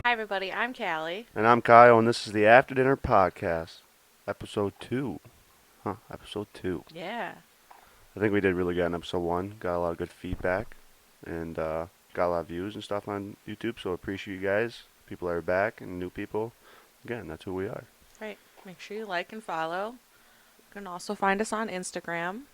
Hi, everybody. I'm Callie. And I'm Kyle, and this is the After Dinner Podcast, episode 2. Episode 2. Yeah. I think we did really good on episode 1. Got a lot of good feedback, and got a lot of views and stuff on YouTube, so appreciate you guys. People that are back and new people. Again, that's who we are. Right. Make sure you like and follow. You can also find us on Instagram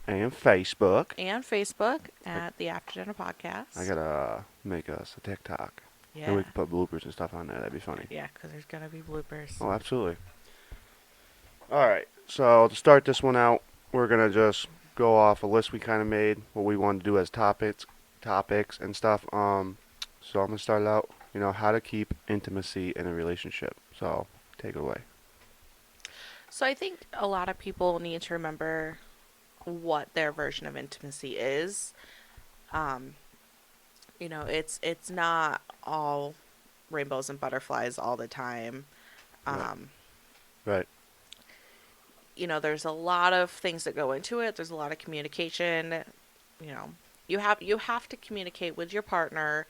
And Facebook. and Facebook I, at the After Dinner I Podcast. gotta make us a TikTok. And Yeah. we can put bloopers and stuff on there. That'd be funny. Yeah, because there's going to be bloopers. Oh, absolutely. Alright, so to start this one out, we're gonna just go off a list we kind of made, what we want to do as topics and stuff. So I'm gonna start it out. How to keep intimacy in a relationship. So take it away. So I think a lot of people need to remember what their version of intimacy is. Um, it's not all rainbows and butterflies all the time. Right. Um, Right. there's a lot of things that go into it. There's a lot of communication. You know, you have to communicate with your partner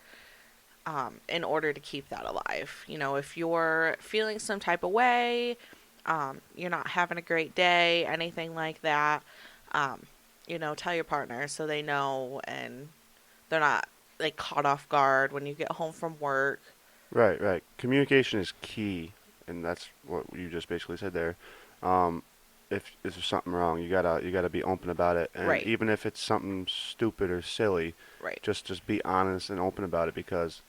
in order to keep that alive. If you're feeling some type of way, you're not having a great day, anything like that, tell your partner so they know and they're not like caught off guard when you get home from work. Right. Right. Communication is key, and that's what you just basically said there. Um, if there's something wrong, you gotta be open about it, and Right, even if it's something stupid or silly, right, just be honest and open about it because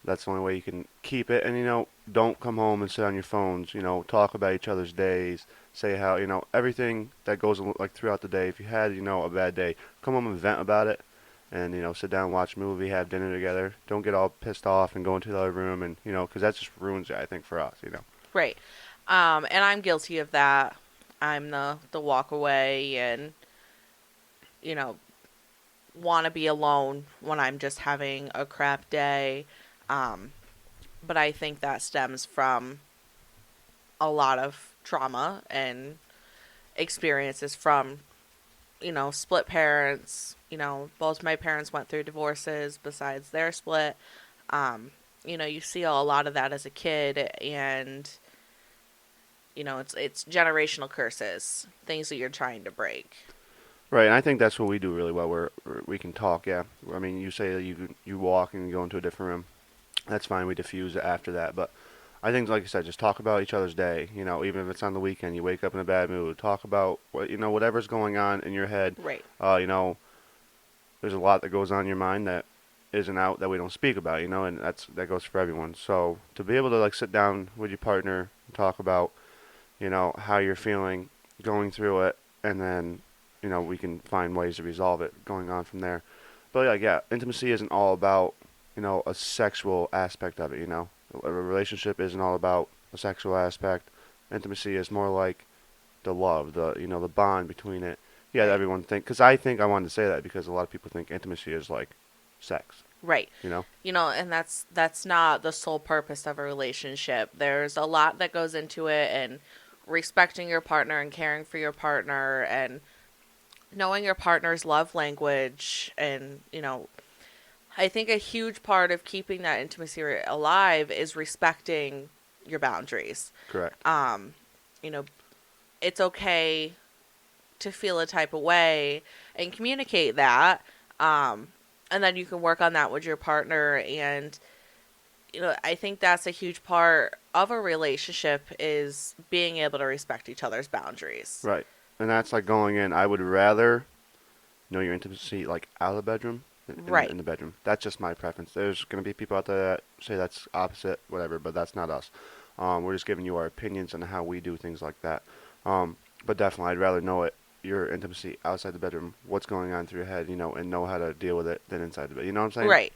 that's the only way you can keep it. And don't come home and sit on your phones. Talk about each other's days. Say how everything that goes like throughout the day. If you had a bad day, come home and vent about it. And sit down, watch a movie, have dinner together. Don't get all pissed off and go into the other room and because that just ruins it. I think for us. right. And I'm guilty of that. I'm the walk away and you know want to be alone when I'm just having a crap day. Um, but I think that stems from a lot of trauma and experiences from, split parents. Both my parents went through divorces besides their split. You see a lot of that as a kid, and, it's generational curses, things that you're trying to break. Right, and I think that's what we do really well. We can talk. Yeah, I mean, you say that you walk and you go into a different room. That's fine. We diffuse it after that, but I think, like you said, just talk about each other's day. Even if it's on the weekend, you wake up in a bad mood. Talk about whatever's going on in your head. Right. Uh, you know, there's a lot that goes on in your mind that isn't out that we don't speak about. And that goes for everyone. So to be able to like sit down with your partner and talk about how you're feeling, going through it, and then we can find ways to resolve it going on from there. But like yeah, intimacy isn't all about a sexual aspect of it. A relationship isn't all about a sexual aspect. Intimacy is more like the love, the bond between it. Yeah, Right. everyone think because I think I wanted to say that because a lot of people think intimacy is like sex. Right. You know. And that's not the sole purpose of a relationship. There's a lot that goes into it, and respecting your partner and caring for your partner and knowing your partner's love language. And I think a huge part of keeping that intimacy alive is respecting your boundaries. Correct. um you know it's okay to feel a type of way and communicate that, um and then you can work on that with your partner. And I think that's a huge part of a relationship, is being able to respect each other's boundaries. Right. And that's like going in. I would rather know your intimacy like out of the bedroom than Right. in the bedroom. That's just my preference. There's gonna be people out there that say that's opposite, whatever, but that's not us. We're just giving you our opinions on how we do things like that. But definitely, I'd rather know it your intimacy outside the bedroom, what's going on through your head, and know how to deal with it than inside the bed. You know what I'm saying? Right.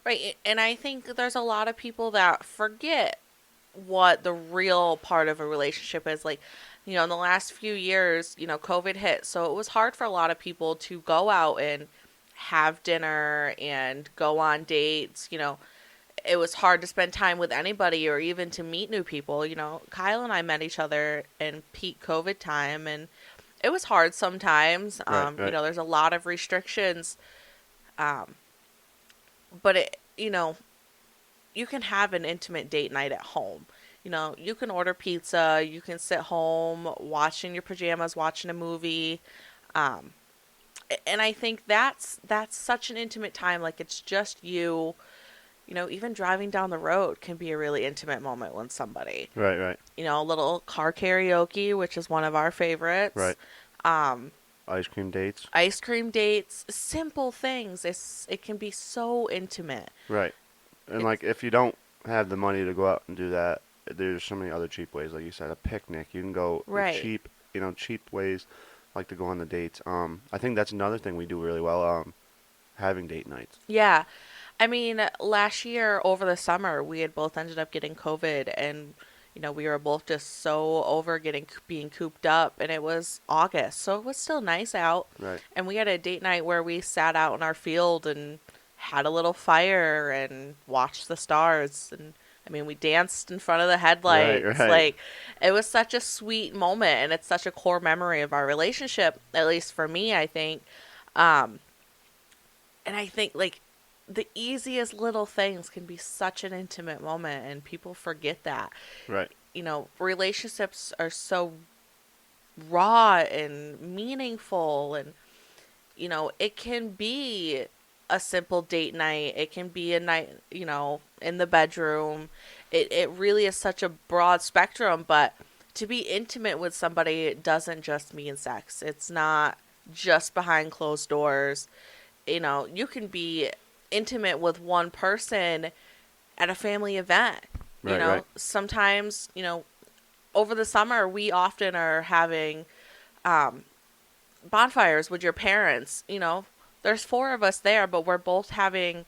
Right. And I think there's a lot of people that forget what the real part of a relationship is. Like, in the last few years, COVID hit. So it was hard for a lot of people to go out and have dinner and go on dates. It was hard to spend time with anybody or even to meet new people. Kyle and I met each other in peak COVID time, and it was hard sometimes. Right. Right. There's a lot of restrictions. Um, but you can have an intimate date night at home. You know, you can order pizza, you can sit home, watch in your pajamas, watching a movie. Um, and I think that's such an intimate time. Like it's just you. You know, even driving down the road can be a really intimate moment with somebody. Right, right, You know, a little car karaoke, which is one of our favorites. right. Um, Ice cream dates. Ice cream dates, simple things. It can be so intimate. Right. And It's like if you don't have the money to go out and do that, there's so many other cheap ways. Like you said, a picnic. You can go right. cheap, cheap ways like to go on the dates. I think that's another thing we do really well. Having date nights. Yeah. I mean, last year over the summer, we had both ended up getting COVID, and you know, we were both just so over getting being cooped up, and it was August, so it was still nice out, Right. and we had a date night where we sat out in our field and had a little fire and watched the stars, and I mean, we danced in front of the Right. headlights. Right. Like, it was such a sweet moment, and it's such a core memory of our relationship, at least for me, I think. Um, and I think like the easiest little things can be such an intimate moment, and people forget that. Right. You know, relationships are so raw and meaningful, and you know, it can be a simple date night. It can be a night, you know, in the bedroom. It really is such a broad spectrum, but to be intimate with somebody doesn't just mean sex. It's not just behind closed doors. You know, you can be intimate with one person at a family event. You Right. know, Right. sometimes, you know, over the summer, we often are having um, bonfires with your parents. You know, there's four of us there, but we're both having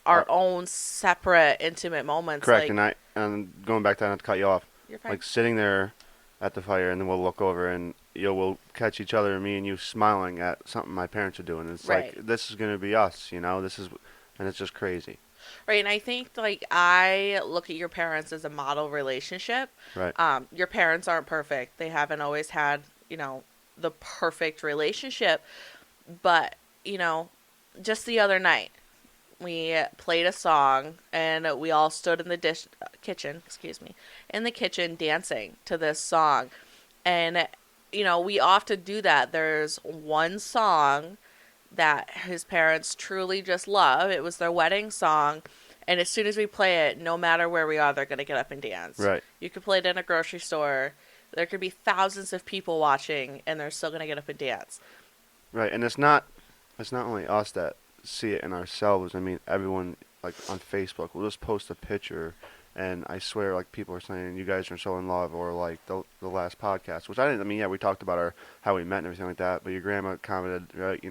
our Uh, own separate intimate moments. Correct. Like, And going back to not to cut you off, you're fine. like sitting there at the fire, and then we'll look over and we'll catch each other, me and you, smiling at something my parents are doing. It's Right. like this is gonna be us, This is, and it's just crazy. Right. And I think, like, I look at your parents as a model relationship. Right. Your parents aren't perfect. They haven't always had, you know, the perfect relationship. But, you know, just the other night, we played a song and we all stood in the in the kitchen dancing to this song. And, you know, we often do that. There's one song that his parents truly just love. It was their wedding song. And as soon as we play it, no matter where we are, they're going to get up and dance. Right. You could play it in a grocery store. There could be thousands of people watching, and they're still going to get up and dance. Right. And it's not only us that see it in ourselves. I mean, everyone like on Facebook will just post a picture, and I swear, like people are saying, "You guys are so in love," or like the last podcast, which I didn't. I mean, yeah, we talked about our how we met and everything like that, but your grandma commented, right?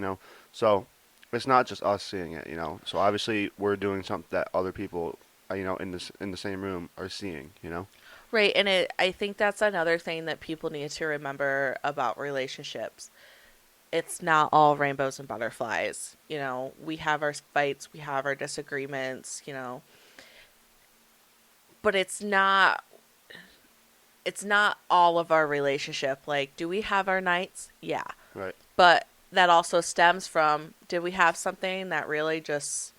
So it's not just us seeing it, So obviously we're doing something that other people, in the same room are seeing. Right, and I think that's another thing that people need to remember about relationships. It's not all rainbows and butterflies. You know, we have our fights, we have our disagreements, but it's not all of our relationship. Like, do we have our nights? Yeah. Right. But that also stems from, did we have something that really just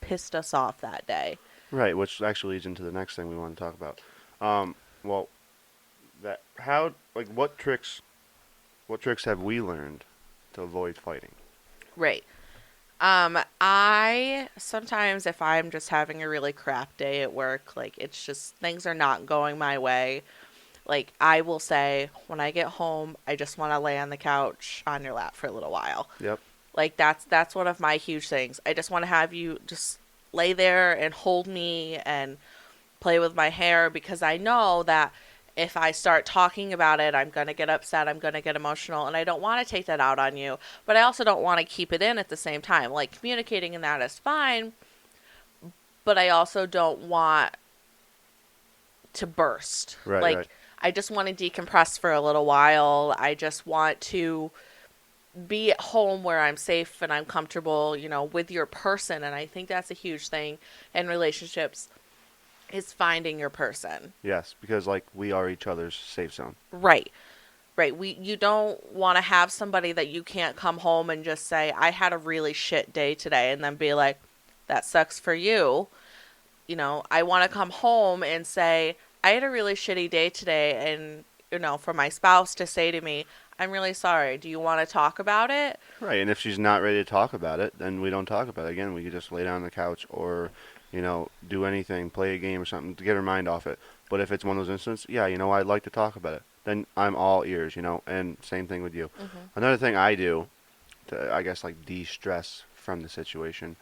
pissed us off that day? Right, which actually leads into the next thing we want to talk about. Well, what tricks have we learned to avoid fighting? Right. I sometimes, if I'm just having a really crap day at work, like it's just things are not going my way, like I will say, when I get home, I just want to lay on the couch on your lap for a little while. Yep. Like that's one of my huge things. I just want to have you just lay there and hold me and play with my hair, because I know that if I start talking about it, I'm going to get upset, I'm going to get emotional, and I don't want to take that out on you, but I also don't want to keep it in at the same time. Like, communicating in that is fine, but I also don't want to burst. Right, Like, right. I just want to decompress for a little while. I just want to be at home where I'm safe and I'm comfortable, with your person. And I think that's a huge thing in relationships, is finding your person. Yes, because like we are each other's safe zone. Right. Right. You don't want to have somebody that you can't come home and just say, I had a really shit day today, and then be like, that sucks for you. I want to come home and say, I had a really shitty day today. And, for my spouse to say to me, I'm really sorry. Do you want to talk about it? Right, and if she's not ready to talk about it, then we don't talk about it. Again, we could just lay down on the couch or, do anything, play a game or something to get her mind off it. But if it's one of those instances, yeah, I'd like to talk about it. Then I'm all ears, and same thing with you. Hmm. Another thing I do to, I guess, like de-stress from the situation,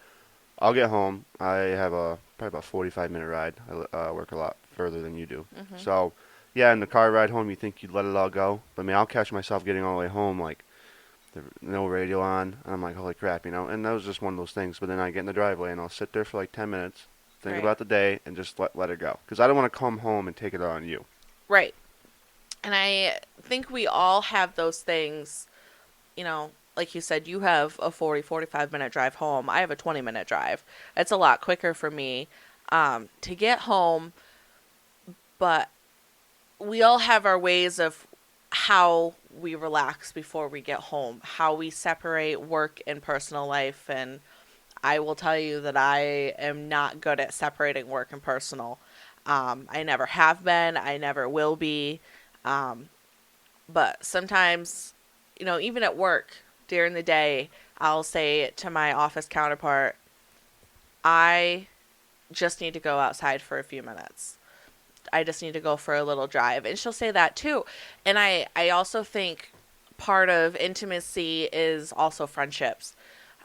I'll get home. I have a probably about 45-minute ride. I work a lot further than you do. Hmm. So, yeah, in the car ride home, you think you'd let it all go. But, I mean, I'll catch myself getting all the way home, like, no radio on. And I'm like, holy crap, And that was just one of those things. But then I get in the driveway and I'll sit there for like 10 minutes, think Right. about the day, and just let it go. Because I don't want to come home and take it on you. Right. And I think we all have those things, like you said, you have a 45-minute drive home. I have a 20-minute drive. It's a lot quicker for me to get home, but we all have our ways of how we relax before we get home, how we separate work and personal life. And I will tell you that I am not good at separating work and personal. I never have been, I never will be. Um, but sometimes, even at work during the day, I'll say to my office counterpart, I just need to go outside for a few minutes. I just need to go for a little drive. And she'll say that too. And I also think part of intimacy is also friendships.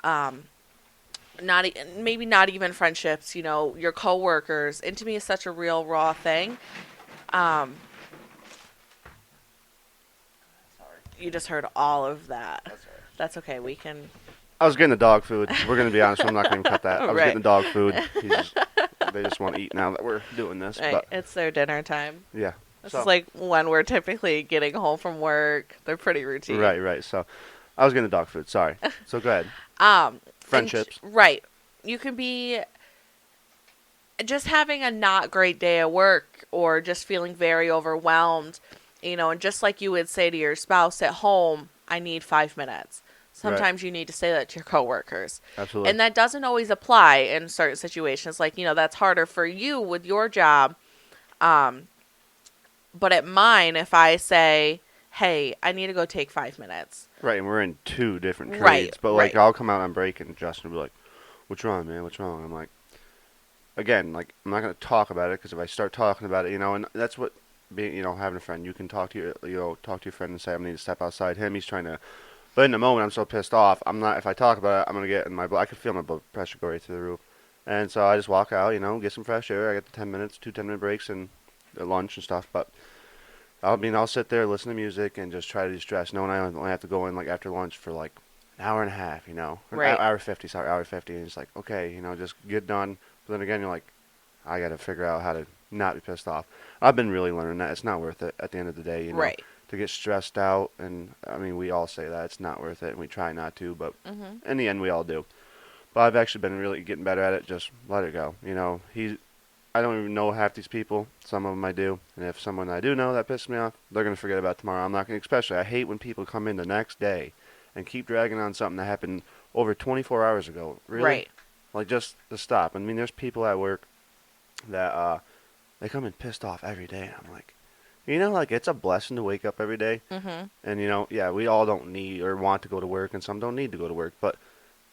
Um, maybe not even friendships, your coworkers. Intimacy is such a real raw thing. Um, you just heard all of that. That's okay. We can. I was getting the dog food. We're going to be honest. I'm not going to cut that. I was Right. getting the dog food. They just want to eat now that we're doing this. Right. But, It's their dinner time. yeah. This So, is like when we're typically getting home from work. They're pretty routine. right. So, I was getting the dog food. Sorry. So, go ahead. Um, Friendships. Right. You can be just having a not great day at work or just feeling very overwhelmed, and just like you would say to your spouse at home, I need 5 minutes. Sometimes you need to say that to your coworkers. Absolutely. And that doesn't always apply in certain situations. Like, that's harder for you with your job. But at mine, if I say, hey, I need to go take 5 minutes. Right, and we're in two different trades. Right, But, like, right. I'll come out on break and Justin will be like, what's wrong, man? What's wrong? I'm like, again, like, I'm not going to talk about it because if I start talking about it, and that's what being, having a friend, you can talk to your friend and say, I need to step outside him. He's trying to, but in the moment, I'm so pissed off. I'm not, if I talk about it, I'm going to get in my blood. I can feel my blood pressure go right through the roof. And so I just walk out, get some fresh air. I get the 10 minutes, 10-minute breaks and lunch and stuff. But I'll sit there, listen to music, and just try to de-stress. Knowing I only have to go in like after lunch for like an hour and a half, Or Right. hour 50, sorry, hour 50. And it's like, okay, just get done. But then again, you're like, I got to figure out how to not be pissed off. I've been really learning that it's not worth it at the end of the day, Right. to get stressed out. And I mean, we all say that it's not worth it, and we try not to, but Mm-hmm. in the end, we all do. But I've actually been really getting better at it. Just let it go. I don't even know half these people. Some of them I do. And if someone I do know that pisses me off, they're going to forget about tomorrow. I'm not going to, especially, I hate when people come in the next day and keep dragging on something that happened over 24 hours ago. Really? Right. Like, just to stop. I mean, there's people at work that, they come in pissed off every day. And I'm like, like, it's a blessing to wake up every day. Mm-hmm. And, yeah, we all don't need or want to go to work, and some don't need to go to work. But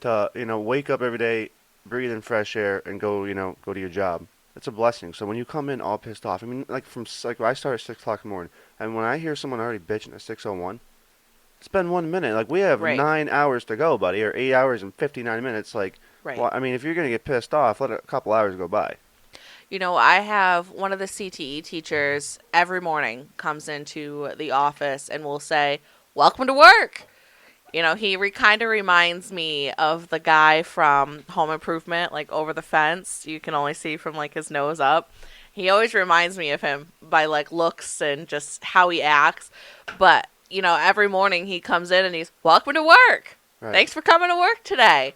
to, wake up every day, breathe in fresh air, and go, go to your job. It's a blessing. So when you come in all pissed off, I mean, like I start at 6 o'clock in the morning, and when I hear someone already bitching at 6:01, it's been 1 minute. Like we have Right. 9 hours to go, buddy, or 8 hours and 59 minutes. Like, Right. well, I mean, if you're gonna get pissed off, let a couple hours go by. I have one of the CTE teachers every morning comes into the office and will say, welcome to work. He kind of reminds me of the guy from Home Improvement, like over the fence. You can only see from like his nose up. He always reminds me of him by like looks and just how he acts. But, every morning he comes in and he's, welcome to work. Right. Thanks for coming to work today.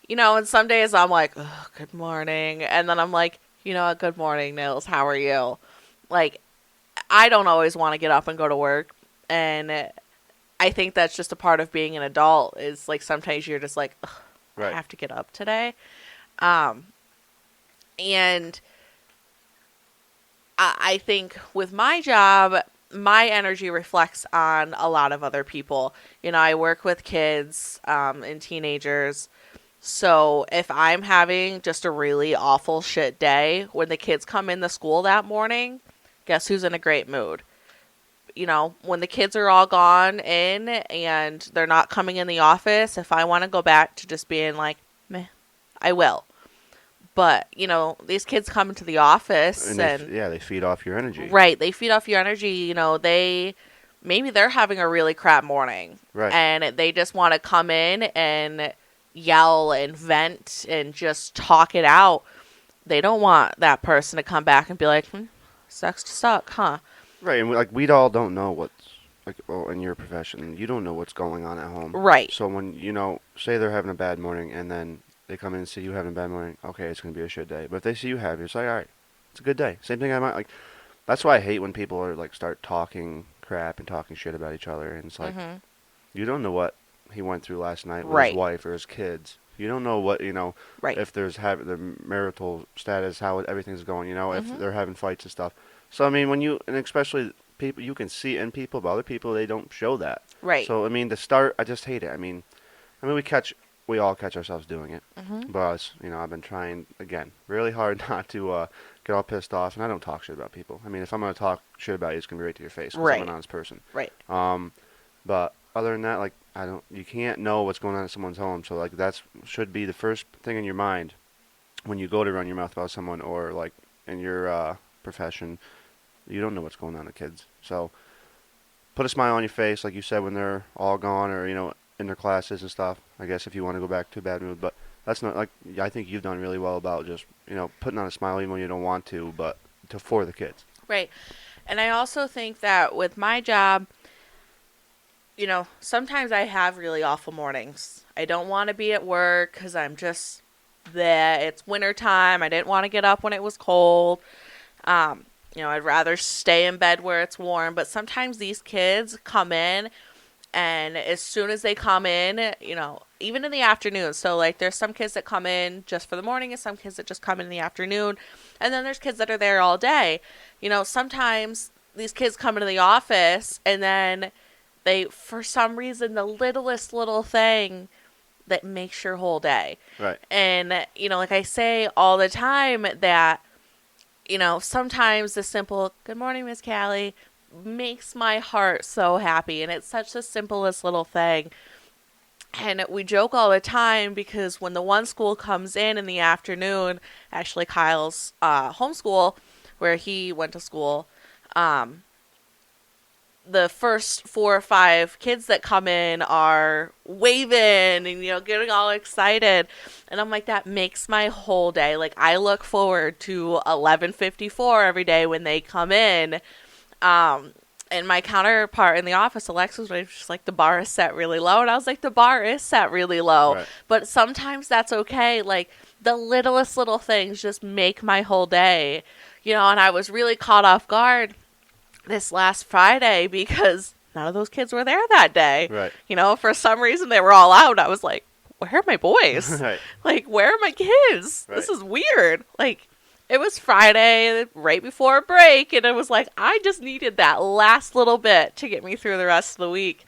And some days I'm like, oh, good morning. And then I'm like, good morning, Nils. How are you? Like, I don't always want to get up and go to work. And I think that's just a part of being an adult is like sometimes you're just like, I Right. have to get up today. Um, And I think with my job, my energy reflects on a lot of other people. I work with kids and teenagers. So if I'm having just a really awful shit day, when the kids come in the school that morning, guess who's in a great mood? When the kids are all gone in and they're not coming in the office, if I want to go back to just being like, meh, I will. But, these kids come into the office And and, they feed off your energy. right, they feed off your energy. Maybe they're having a really crap morning. Right. And they just want to come in and yell and vent and just talk it out. They don't want that person to come back and be like, sucks to suck, huh? Right, and we all don't know what's in your profession. You don't know what's going on at home. Right. So when say they're having a bad morning, and then they come in and see you having a bad morning, okay, it's gonna be a shit day. But if they see you happy, it's like, all right, it's a good day. Same thing I might like. That's why I hate when people are start talking crap and talking shit about each other, and it's like you don't know what he went through last night with his wife or his kids. You don't know what Right. if there's the marital status, how everything's going. If they're having fights and stuff. So I mean, and especially people, you can see in people, but other people they don't show that. Right. So I mean, to start, I just hate it. I mean, we all catch ourselves doing it. But I've been trying again really hard not to get all pissed off, and I don't talk shit about people. I mean, if I'm gonna talk shit about you, it's gonna be right to your face. 'Cause Right. I'm an honest person. Right. But other than that, you can't know what's going on in someone's home. So that's should be the first thing in your mind when you go to run your mouth about someone, or in your profession. You don't know what's going on with kids. So put a smile on your face, like you said, when they're all gone, or in their classes and stuff. I guess if you want to go back to a bad mood, but that's not I think you've done really well about just putting on a smile even when you don't want to, but for the kids. Right. And I also think that with my job, sometimes I have really awful mornings. I don't want to be at work because I'm just there. It's wintertime. I didn't want to get up when it was cold. I'd rather stay in bed where it's warm. But sometimes these kids come in, and as soon as they come in, even in the afternoon. So, there's some kids that come in just for the morning and some kids that just come in the afternoon. And then there's kids that are there all day. Sometimes these kids come into the office and then they, for some reason, the littlest little thing that makes your whole day. Right. And, like I say all the time that, sometimes the simple, good morning, Miss Callie, makes my heart so happy. And it's such the simplest little thing. And we joke all the time because when the one school comes in the afternoon, actually Kyle's homeschool, where he went to school, the first 4 or 5 kids that come in are waving and, getting all excited. And I'm like, that makes my whole day. I look forward to 11:54 every day when they come in. And my counterpart in the office, Alexis, was just like, the bar is set really low. And I was like, the bar is set really low. Right. But sometimes that's okay. The littlest little things just make my whole day. And I was really caught off guard this last Friday because none of those kids were there that day. Right. For some reason they were all out. I was like, where are my boys? Right. Where are my kids? Right. This is weird. It was Friday, right before break, and it was like, I just needed that last little bit to get me through the rest of the week.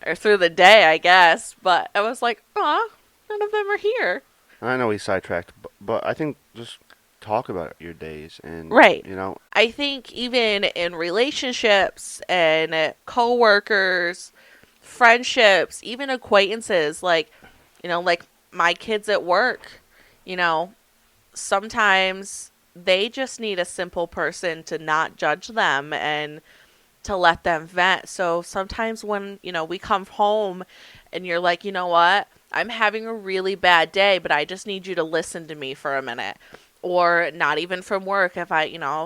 Or through the day, I guess. But I was like, aw, none of them are here. I know we sidetracked, but I think just talk about your days and right. I think even in relationships and coworkers, friendships, even acquaintances, like my kids at work, sometimes they just need a simple person to not judge them and to let them vent. So sometimes when, we come home and you're like, you know what? I'm having a really bad day, but I just need you to listen to me for a minute. Or not even from work. If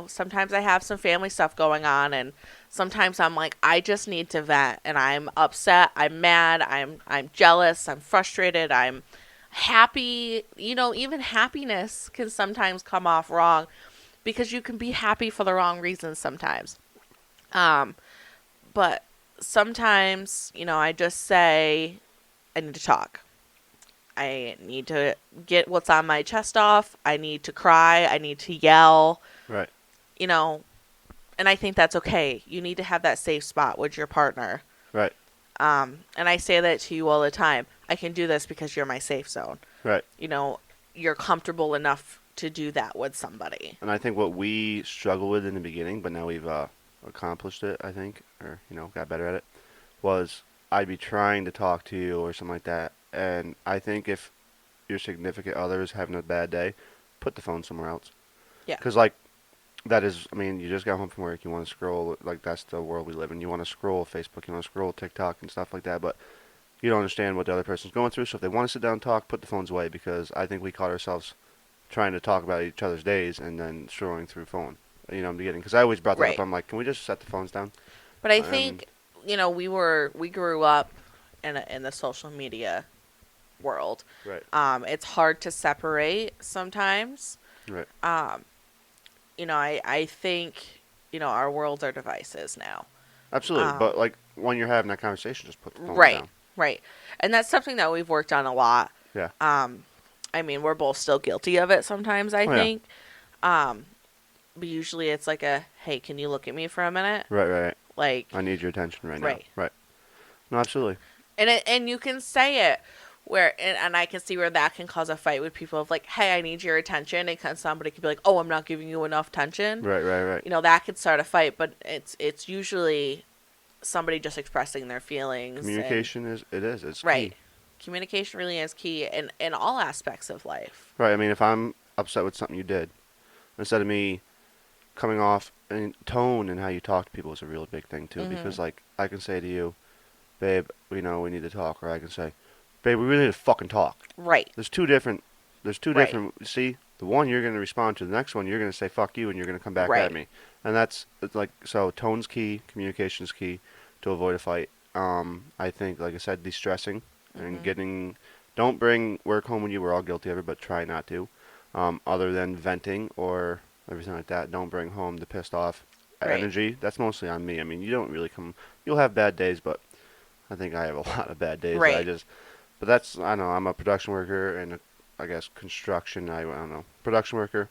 sometimes I have some family stuff going on, and sometimes I'm like, I just need to vent, and I'm upset, I'm mad, I'm jealous, I'm frustrated, I'm happy. Even happiness can sometimes come off wrong because you can be happy for the wrong reasons sometimes. But sometimes, I just say, I need to talk. I need to get what's on my chest off. I need to cry. I need to yell. Right. You know, and I think that's okay. You need to have that safe spot with your partner. Right. And I say that to you all the time. I can do this because you're my safe zone. Right. You know, you're comfortable enough to do that with somebody. And I think what we struggled with in the beginning, but now we've accomplished it, I think, or, got better at it, was I'd be trying to talk to you or something like that. And I think if your significant other is having a bad day, put the phone somewhere else. Yeah. Because, like, that is, I mean, you just got home from work, you want to scroll, like, that's the world we live in. You want to scroll Facebook, you want to scroll TikTok and stuff like that, but you don't understand what the other person's going through. So if they want to sit down and talk, put the phones away, because I think we caught ourselves trying to talk about each other's days and then scrolling through phone. In the beginning, because I always brought that Right. up. I'm like, can we just set the phones down? But I think, we grew up in the social media world. Right. It's hard to separate sometimes. Right. I think, our worlds are devices now. Absolutely. But like when you're having that conversation, just put the phone Right. down. Right. And that's something that we've worked on a lot. Yeah. I mean, we're both still guilty of it sometimes, I Oh, yeah. think. But usually it's like hey, can you look at me for a minute? Right. Like, I need your attention right now. Right. Right. No, absolutely. and you can say it and I can see where that can cause a fight with people of like, hey, I need your attention, and somebody could be like, oh, I'm not giving you enough attention. Right. That could start a fight, but it's usually somebody just expressing their feelings. Communication it's Right. key. Communication really is key in all aspects of life. Right. I mean, if I'm upset with something you did, instead of me coming off, and tone and how you talk to people is a real big thing too. Mhm. Because like I can say to you, babe, we need to talk, or I can say, babe, we really need to fucking talk. Right. There's two different. Right. See, the one you're going to respond to, the next one you're going to say fuck you, and you're going to come back Right. at me, and it's like so. Tone's key, communication's key to avoid a fight. I think, like I said, de-stressing and Mhm. don't bring work home when you. We're all guilty of it, but try not to. Other than venting or everything like that, don't bring home the pissed off Right. energy. That's mostly on me. I mean, you don't really come. You'll have bad days, but I think I have a lot of bad days. Right. But that's, I don't know. I'm a production worker and I guess construction. I don't know, production worker,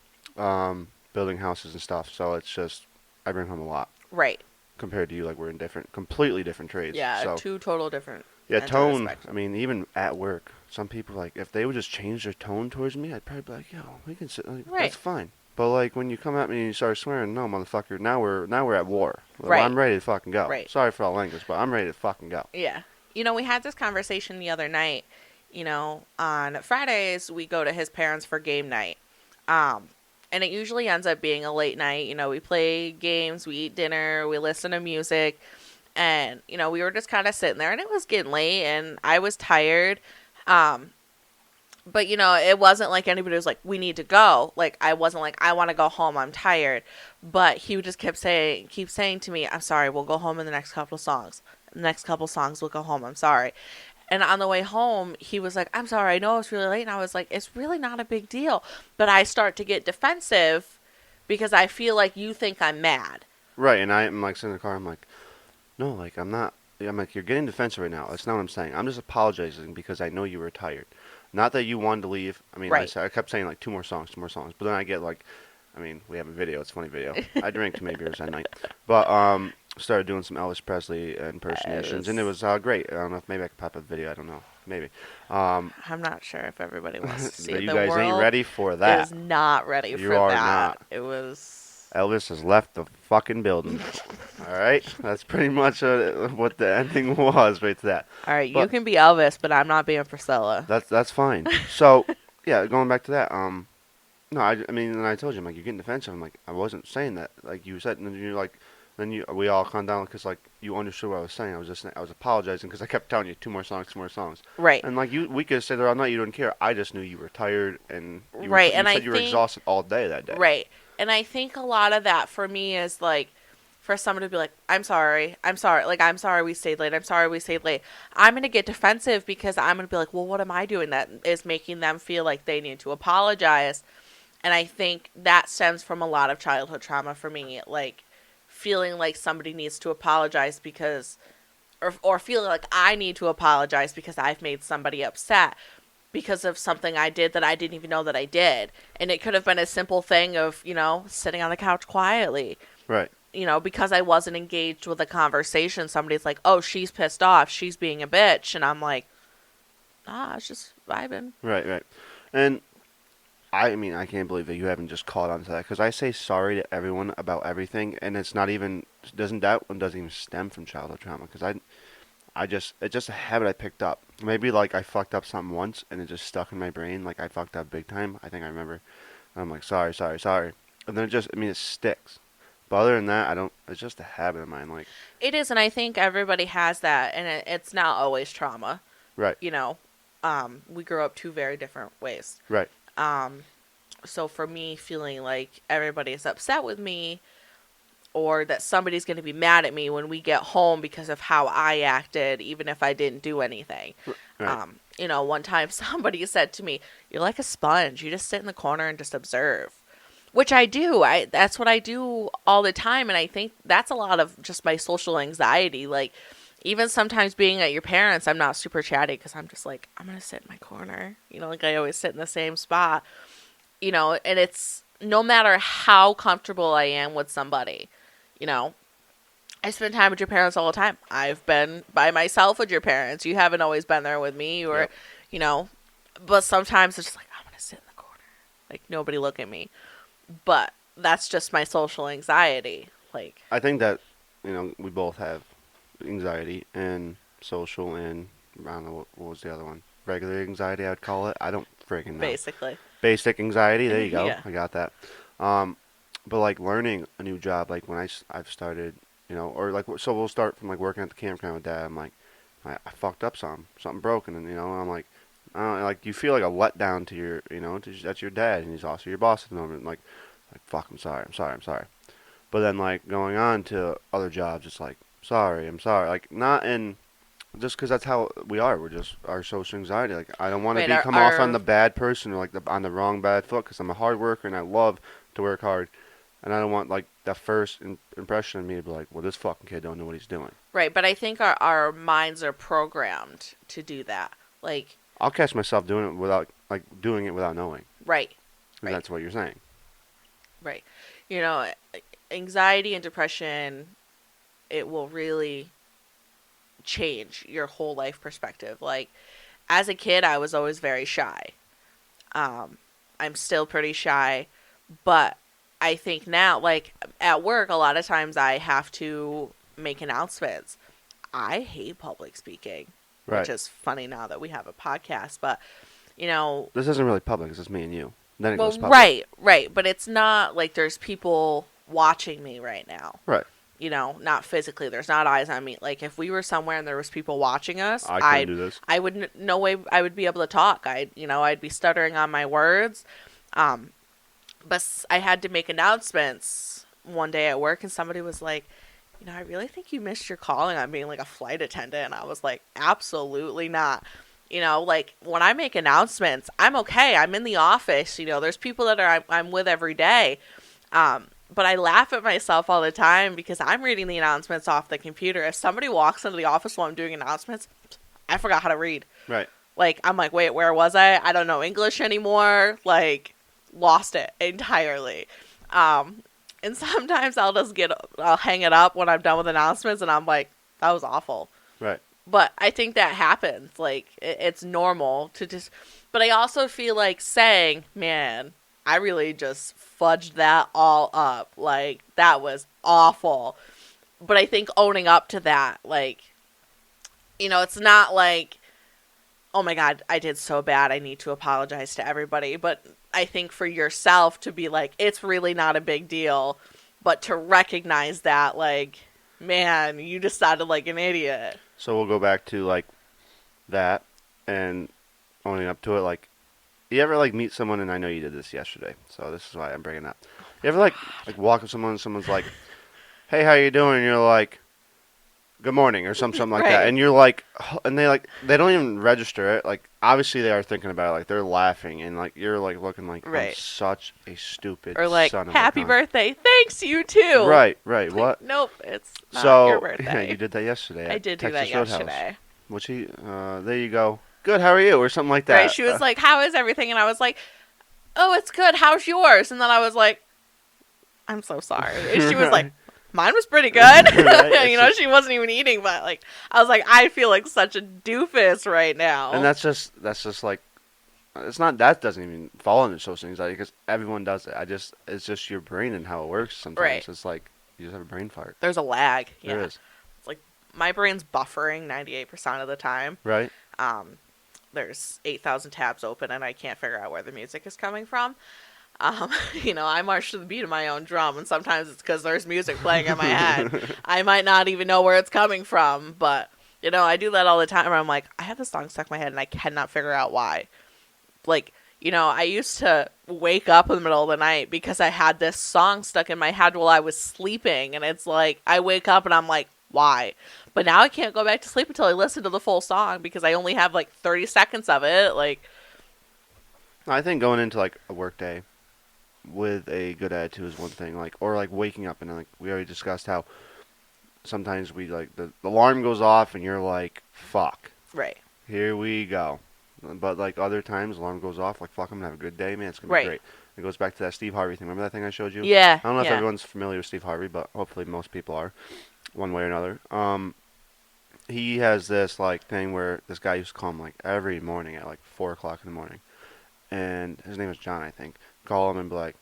building houses and stuff. So it's just I bring home a lot Right. compared to you. Like we're in completely different trades. Yeah, So two total different yeah, ends of the tone. spectrum. I mean, even at work, some people like if they would just change their tone towards me, I'd probably be like, yo, we can sit. Like, Right. That's fine. But like when you come at me and you start swearing, no, motherfucker, now we're at war. Right. I'm ready to fucking go. Right. Sorry for all language, but I'm ready to fucking go. Yeah. We had this conversation the other night. On Fridays, we go to his parents for game night. And it usually ends up being a late night. We play games, we eat dinner, we listen to music. And, we were just kind of sitting there, and it was getting late, and I was tired. But, it wasn't like anybody was like, we need to go. Like, I wasn't like, I want to go home, I'm tired. But he just keep saying to me, I'm sorry, we'll go home in the next couple of songs. The next couple songs, we'll go home, I'm sorry. And on the way home, he was like, I'm sorry, I know it's really late. And I was like, it's really not a big deal. But I start to get defensive because I feel like you think I'm mad. Right, and I'm like sitting in the car, I'm like, no, like I'm not. I'm like, you're getting defensive right now. That's not what I'm saying. I'm just apologizing because I know you were tired. Not that you wanted to leave. I mean, Right. I kept saying like two more songs. But then I get like, I mean, we have a video. It's a funny video. I drank too many beers that night. But started doing some Elvis Presley impersonations, and it was great. I don't know if maybe I could pop a video. I don't know. Maybe. I'm not sure if everybody wants to see But it. you The guys ain't world ready for that. is not ready You for are that. not. It was... Elvis has left the fucking building. All right, that's pretty much what the ending was right to that. All right, you But- can be Elvis, but I'm not being Priscilla. That's fine. So yeah, going back to that. No, I mean, and I told you, I'm like, you're getting defensive. I'm like, I wasn't saying that. Like you said, and then you're like, we all calmed down because like you understood what I was saying. I was apologizing because I kept telling you two more songs. Right. And like we could say there all night. You didn't care. I just knew you were tired and Right, you and said I you were think- exhausted all day that day. Right. And I think a lot of that for me is like, for someone to be like, I'm sorry, like, I'm sorry we stayed late, I'm going to get defensive because I'm going to be like, well, what am I doing that is making them feel like they need to apologize? And I think that stems from a lot of childhood trauma for me, like feeling like somebody needs to apologize because, or feeling like I need to apologize because I've made somebody upset. because of something I did that I didn't even know that I did. And it could have been a simple thing of, sitting on the couch quietly. Right. Because I wasn't engaged with a conversation, somebody's like, oh, she's pissed off, she's being a bitch. And I'm like, I was just vibing. Right, right. And I mean, I can't believe that you haven't just caught on to that, because I say sorry to everyone about everything, and it's not even, that one doesn't even stem from childhood trauma, because it's just a habit I picked up. Maybe like I fucked up something once and it just stuck in my brain, like I fucked up big time. I think I remember. And I'm like, sorry, sorry, sorry. And then it sticks. But other than that, I don't, it's just a habit of mine. Like, It is, and I think everybody has that, and it's not always trauma. right, We grew up two very different ways. right, So for me, feeling like everybody is upset with me, or that somebody's going to be mad at me when we get home because of how I acted, even if I didn't do anything. right. One time somebody said to me, "You're like a sponge. You just sit in the corner and just observe." Which I do. That's what I do all the time, and I think that's a lot of just my social anxiety. Like, even sometimes being at your parents', I'm not super chatty because I'm just like, I'm going to sit in my corner. Like I always sit in the same spot. And it's no matter how comfortable I am with somebody, I spend time with your parents all the time. I've been by myself with your parents. You haven't always been there with me, or, Yep. But sometimes it's just like, I'm going to sit in the corner. Like, nobody look at me. But that's just my social anxiety. Like, I think that, we both have anxiety and social, and I don't know what was the other one. Regular anxiety, I'd call it. I don't freaking know. basically. Basic anxiety. There you go. Yeah. I got that. But like learning a new job, like when I've started, or like, so we'll start from like working at the campground with Dad. I'm like, I fucked up something broken, and I'm like, like you feel like a letdown to your, that's your dad, and he's also your boss at the moment. Like fuck, I'm sorry. But then like going on to other jobs, it's like, I'm sorry. Like not in, just because that's how we are. We're just our social anxiety. Like I don't want to Right, come off on the bad person, or like on the wrong bad foot, because I'm a hard worker and I love to work hard, and I don't want like that first impression of me to be like, well, this fucking kid don't know what he's doing. Right, but I think our minds are programmed to do that. Like, I'll catch myself doing it without knowing. right, And that's what you're saying. right. Anxiety and depression, it will really change your whole life perspective. Like, as a kid, I was always very shy. I'm still pretty shy, but I think now, like, at work, a lot of times I have to make announcements. I hate public speaking, Right. which is funny now that we have a podcast, but, This isn't really public. It's just me and you. Then it well, goes public. right, but it's not like there's people watching me right now. Right. Not physically. There's not eyes on me. Like, if we were somewhere and there was people watching us, I couldn't do this. I would no way I would be able to talk. I'd be stuttering on my words. But I had to make announcements one day at work, and somebody was like, I really think you missed your calling on being like a flight attendant. And I was like, absolutely not. Like, when I make announcements, I'm okay. I'm in the office. There's people that I'm with every day. But I laugh at myself all the time because I'm reading the announcements off the computer. If somebody walks into the office while I'm doing announcements, I forgot how to read. Right. Like, I'm like, wait, where was I? I don't know English anymore. Like, lost it entirely. And sometimes I'll hang it up when I'm done with announcements, and I'm like, that was awful. Right. But I think that happens. Like, it's normal to just, but I also feel like saying, man, I really just fudged that all up. Like, that was awful. But I think owning up to that, like, it's not like, oh my God, I did so bad, I need to apologize to everybody. But I think for yourself to be like, it's really not a big deal. But to recognize that, like, man, you just sounded like an idiot. So we'll go back to like that and owning up to it. Like, you ever like meet someone, and I know you did this yesterday, so this is why I'm bringing it up. You ever like walk with someone, and someone's like, "Hey, how you doing?" And you're like, "Good morning," or something like Right. that, and you're like, and they don't even register it. Like, obviously they are thinking about it. Like, they're laughing, and like you're like looking like, I'm Right. such a stupid Or like, son of a happy gun. birthday, thanks, you too. Right. Like, What? nope, it's not So your birthday. yeah, you did that yesterday. I at did do Texas that Roadhouse. yesterday. Which there you go. good, how are you? Or something like Right? that. She was like, "How is everything?" And I was like, "Oh, it's good. How's yours?" And then I was like, "I'm so sorry." And she was like, Right. "Mine was pretty good." Right? It's You know, just, she wasn't even eating, but like, I was like, I feel like such a doofus right and now. that's just like, it's not, that doesn't even fall into social anxiety because everyone does it. It's just your brain and how it works Right. sometimes. It's like you just have a brain fart. There's a lag. There Yeah. is. It's like my brain's buffering 98% of the time. Right? Um, there's 8,000 tabs open and I can't figure out where the music is coming from. You know, I march to the beat of my own drum, and sometimes it's because there's music playing in my head. I might not even know where it's coming from, but, you know, I do that all the time where I'm like, I have this song stuck in my head and I cannot figure out why. Like, you know, I used to wake up in the middle of the night because I had this song stuck in my head while I was sleeping, and it's like, I wake up and I'm like, why? But now I can't go back to sleep until I listen to the full song because I only have like 30 seconds of it. Like, I think going into like a work day with a good attitude is one thing. Like, or like waking up and like we already discussed how sometimes we like the alarm goes off and you're like, fuck, right, here we go. But like other times, alarm goes off, like fuck, I'm gonna have a good day, man. It's gonna be right. great. It goes back to that Steve Harvey thing. Remember that thing I showed you? Yeah, I don't know if yeah. everyone's familiar with Steve Harvey, but hopefully most people are, one way or another. He has this like thing where this guy used to call him like every morning at like 4 o'clock in the morning, and his name was John, I think. Call him and be like,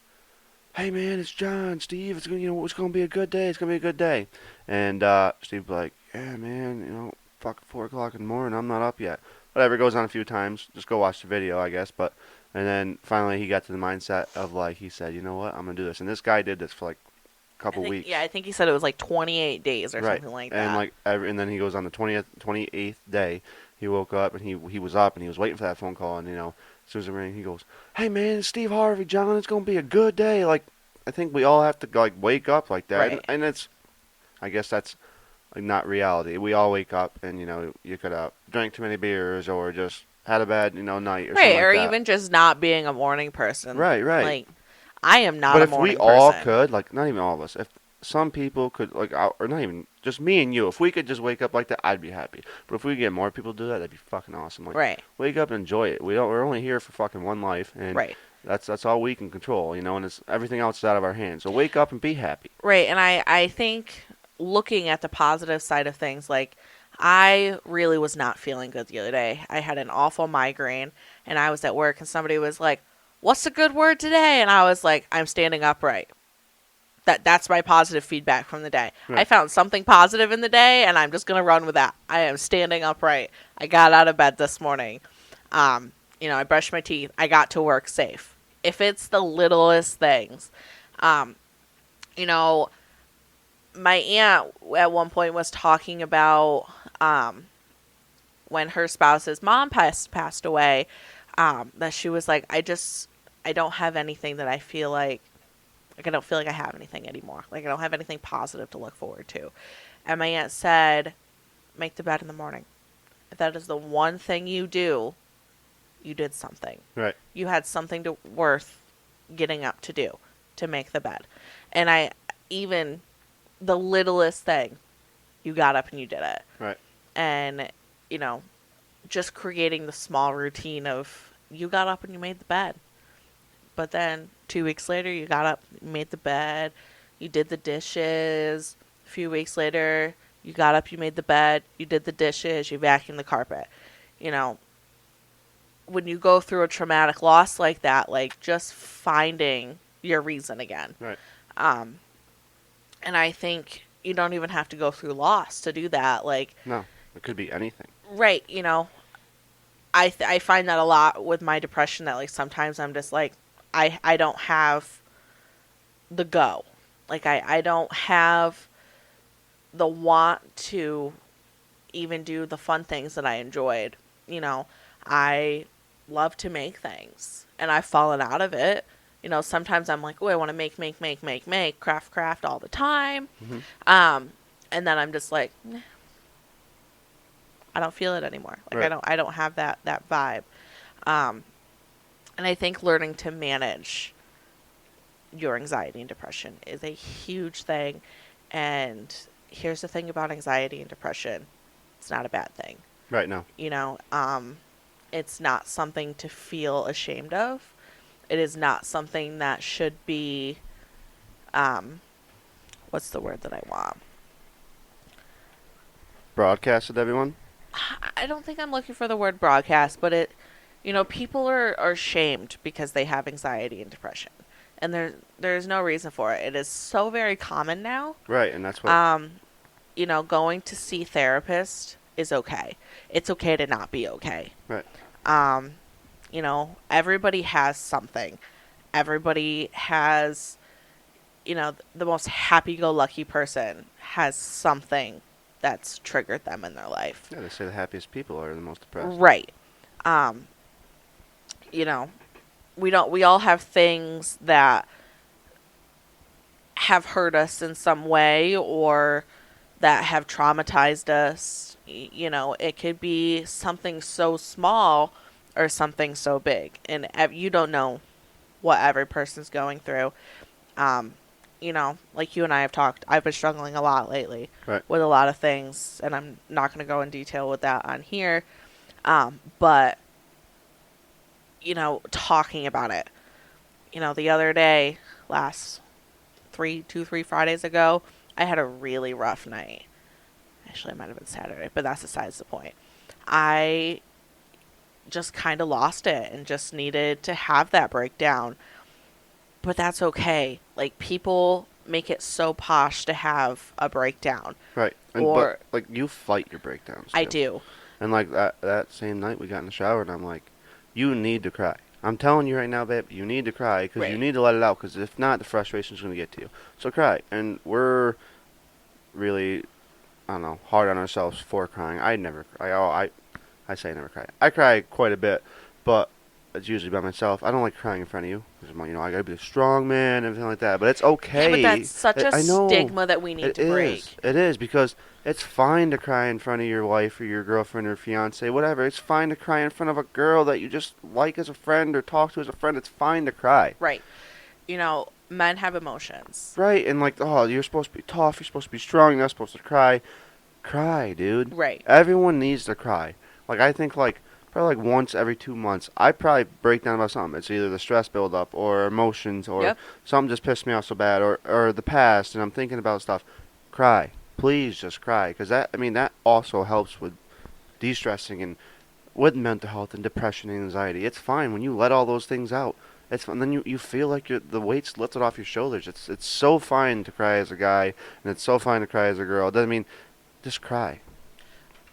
"Hey man, it's John, Steve. It's gonna, it's gonna be a good day. It's gonna be a good day." And Steve would be like, "Yeah, man, fuck 4 o'clock in the morning. I'm not up yet." Whatever. It goes on a few times. Just go watch the video, I guess. But and then finally he got to the mindset of like he said, "You know what? I'm gonna do this." And this guy did this for like a I couple think weeks. yeah, I think he said it was like 28 days or Right. something like And that. like and then he goes on the 28th day. He woke up and he was up and he was waiting for that phone call and as soon as it rang he goes, "Hey man, it's Steve Harvey, John. It's gonna be a good day." Like I think we all have to like wake up like that, Right. and it's I guess that's like not reality. We all wake up and you could have drank too many beers or just had a bad night or something Right, like or that. even just not being a morning person. Right, right. Like, I am not But a if we morning all person. could, like, not even all of us, if some people could, like, or not even just me and you, if we could just wake up like that, I'd be happy. But if we could get more people to do that, that'd be fucking awesome. Like, Right, wake up and enjoy it. We're only here for fucking one life, and right, that's all we can control, and it's everything else is out of our hands. So wake up and be happy. right. And I think looking at the positive side of things, like, I really was not feeling good the other day. I had an awful migraine, and I was at work, and somebody was like, "What's a good word today?" And I was like, "I'm standing upright." That's my positive feedback from the day. I Right. found something positive in the day, and I'm just gonna run with that. I am standing upright. I got out of bed this morning. I brushed my teeth. I got to work safe. If it's the littlest things, um, you know, my aunt at one point was talking about when her spouse's mom passed away. That she was like, I don't have anything that I feel like I don't feel like I have anything anymore. Like I don't have anything positive to look forward to. And my aunt said, make the bed in the morning. If that is the one thing you do, you did something. Right. You had something worth getting up to do, to make the bed. And I even the littlest thing, you got up and you did it. Right. And you know, just creating the small routine of you got up and you made the bed. But then 2 weeks later, you got up, made the bed, you did the dishes. A few weeks later, you got up, you made the bed, you did the dishes, you vacuumed the carpet. You know, when you go through a traumatic loss like that, like just finding your reason again. Right. Um, and I think you don't even have to go through loss to do that. Like, No, it could be anything. right, I find that a lot with my depression that like sometimes I'm just like, I don't have the go. Like I don't have the want to even do the fun things that I enjoyed. I love to make things and I've fallen out of it. Sometimes I'm like, oh, I want to make, craft all the time. Hmm. And then I'm just like, I don't feel it anymore. Like Right. I don't have that vibe. Um, and I think learning to manage your anxiety and depression is a huge thing. And here's the thing about anxiety and depression. It's not a bad thing. Right. No. You know, um, It's not something to feel ashamed of. It is not something that should be, um, what's the word that I want? Broadcasted everyone. I don't think I'm looking for the word broadcast, but people are shamed because they have anxiety and depression. And there's no reason for it. It is so very common now. Right, and that's what. Um, going to see therapists is okay. It's okay to not be okay. Right. Um, everybody has something. Everybody has, the most happy-go-lucky person has something that's triggered them in their life. Yeah, they say the happiest people are the most depressed. Right. Um, you know, we all have things that have hurt us in some way or that have traumatized us. It could be something so small or something so big, and you don't know what every person's going through. Like you and I have talked, I've been struggling a lot lately Right. with a lot of things, and I'm not going to go in detail with that on here. But talking about it, the other day, last 3 Fridays ago, I had a really rough night. Actually, it might have been Saturday, but that's besides the point. I just kind of lost it and just needed to have that breakdown. But that's okay. Like, people make it so posh to have a breakdown. Right. And Or- but like you fight your breakdowns. I too. do. And like that same night we got in the shower and I'm like, you need to cry. I'm telling you right now, babe, you need to cry because you Right. need to let it out because if not, the frustration's going to get to you. So cry. And we're really, I don't know, hard on ourselves for crying. I never cry. I say I never cry. I cry quite a bit, but it's usually by myself. I don't like crying in front of you because I gotta be a strong man and everything like that. But it's okay. Yeah, but that's such a I know. stigma that we need It to break. is. It is because it's fine to cry in front of your wife or your girlfriend or fiance, whatever. It's fine to cry in front of a girl that you just like as a friend or talk to as a friend. It's fine to cry. Right. Men have emotions. Right, and like, oh, you're supposed to be tough. You're supposed to be strong. You're not supposed to cry. Cry, dude. Right. Everyone needs to cry. Like, I think like probably like once every 2 months, I probably break down about something. It's either the stress buildup or emotions or Yep. something just pissed me off so bad or the past and I'm thinking about stuff. Cry. Please just cry. Because that also helps with de-stressing and with mental health and depression and anxiety. It's fine when you let all those things out. It's fun. Then you feel like the weight's lifted off your shoulders. It's so fine to cry as a guy and it's so fine to cry as a girl. It doesn't mean just cry.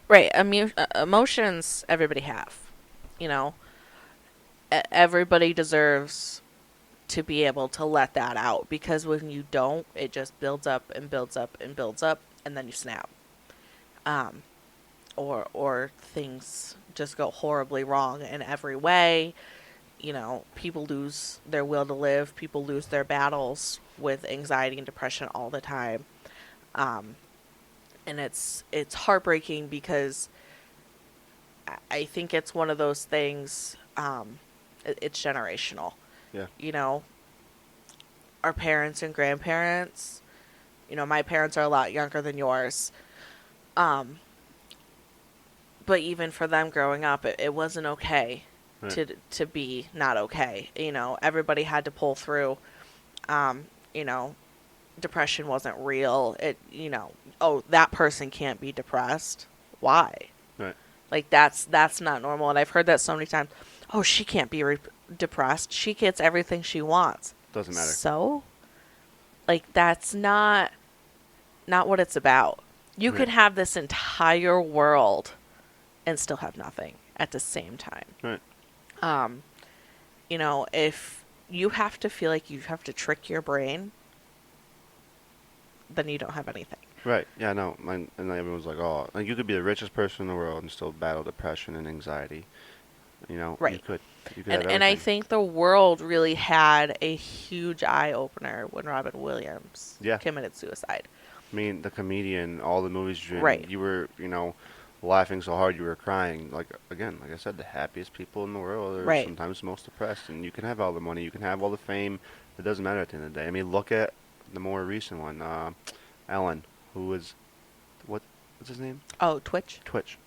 Right. Emotions everybody have. You know, everybody deserves to be able to let that out because when you don't, it just builds up and builds up and builds up, and then you snap. Um, or things just go horribly wrong in every way. People lose their will to live. People lose their battles with anxiety and depression all the time. Um, and it's heartbreaking because I think it's one of those things. It's generational. Yeah. Our parents and grandparents. My parents are a lot younger than yours. Um, but even for them growing up, it wasn't okay Right. to be not okay. Everybody had to pull through. Um, you know, Depression wasn't real. Oh, that person can't be depressed. Why? Right. Like that's not normal. And I've heard that so many times. Oh, she can't be depressed. She gets everything she wants. Doesn't matter. So, like that's not what it's about. You Right. could have this entire world and still have nothing at the same time. Right. If you have to feel like you have to trick your brain, then you don't have anything. Right. Yeah. No. And everyone's like, oh, like you could be the richest person in the world and still battle depression and anxiety. Right. You could. You could And have and I everything. think the world really had a huge eye opener when Robin Williams Yeah. committed suicide. I mean, the comedian, all the movies you're in, Right. you were, laughing so hard you were crying. Like again, like I said, the happiest people in the world are Right. sometimes the most depressed. And you can have all the money, you can have all the fame. It doesn't matter at the end of the day. I mean, look at the more recent one, Ellen, who was, what's his name? Oh, Twitch. Twitch.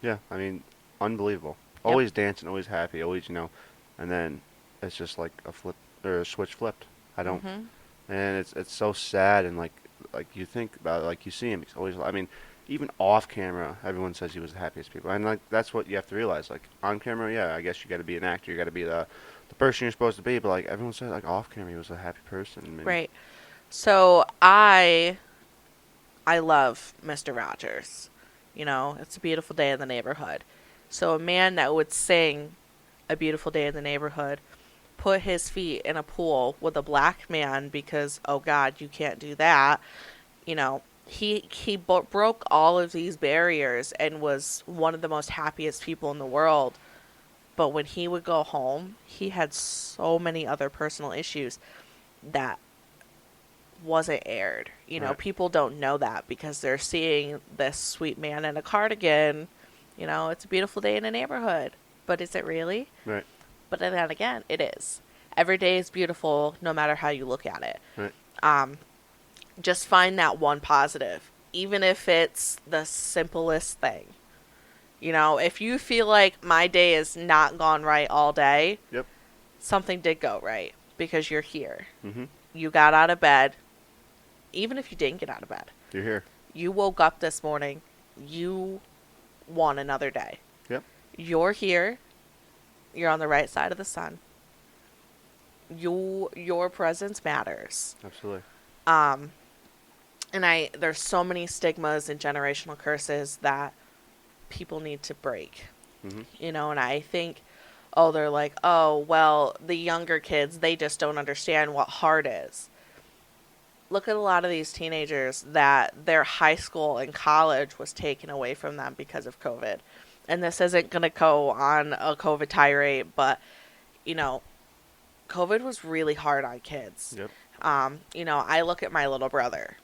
Yeah. I mean, unbelievable. always dancing, always happy, always, and then it's just like a flip or a switch flipped. I don't, Mhm. and it's so sad, and like you think about it, like you see him, he's always, I mean, even off camera, everyone says he was the happiest people, and like that's what you have to realize. Like on camera, yeah, I guess you got to be an actor, you got to be the person you're supposed to be, but like everyone says, like off camera, he was a happy person, and Right. So I love Mr. Rogers. You know, it's a beautiful day in the neighborhood. So a man that would sing a beautiful day in the neighborhood put his feet in a pool with a black man because oh god, you can't do that. You know, broke all of these barriers and was one of the most happiest people in the world. But when he would go home, he had so many other personal issues that wasn't aired. You know, right, people don't know that because they're seeing this sweet man in a cardigan. You know, it's a beautiful day in a neighborhood. But is it really? right, But then again, it is. Every day is beautiful no matter how you look at it. right, Um, just find that one positive, even if it's the simplest thing. You know, if you feel like my day has not gone right all day, yep, something did go right because you're here. mhm, You got out of bed, even if you didn't get out of bed. you're here, You woke up this morning, you won another day. yep, You're here, you're on the right side of the sun. Your presence matters. absolutely, Um, and there's so many stigmas and generational curses that people need to break. mhm, You know, and I think, oh, they're like, oh, well, the younger kids, they just don't understand what hard is. Look at a lot of these teenagers that their high school and college was taken away from them because of COVID. And this isn't going to go on a COVID tirade, but, you know, COVID was really hard on kids. yep, You know, I look at my little brother.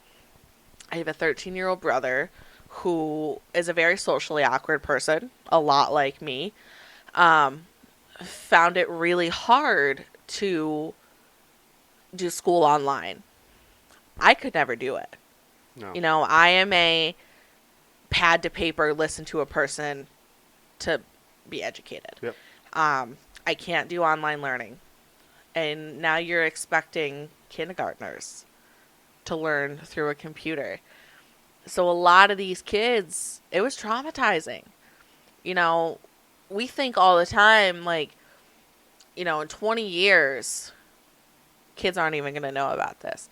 I have a 13-year-old brother who is a very socially awkward person, a lot like me. Um, Found it really hard to do school online. I could never do it. no, You know, I am a pad to paper, listen to a person to be educated. yep, I can't do online learning. And now you're expecting kindergartners to learn through a computer. So a lot of these kids, it was traumatizing. You know, we think all the time, like, you know, in 20 years, kids aren't even going to know about this.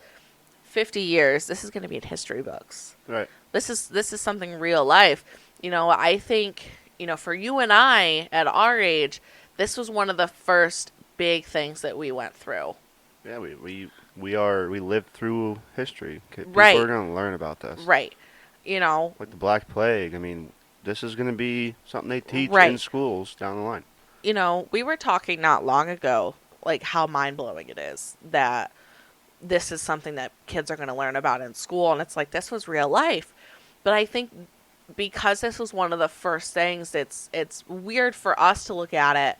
50 years, this is going to be in history books. right, This is something real life. You know, I think, you know, for you and I at our age, this was one of the first big things that we went through. yeah. We lived through history. People Right. are gonna learn about this, Right. You know, like the Black Plague. I mean, this is gonna be something they teach in Right. schools down the line. you know, we were talking not long ago, like how mind blowing it is that this is something that kids are going to learn about in school. And it's like, this was real life. But I think because this was one of the first things, it's weird for us to look at it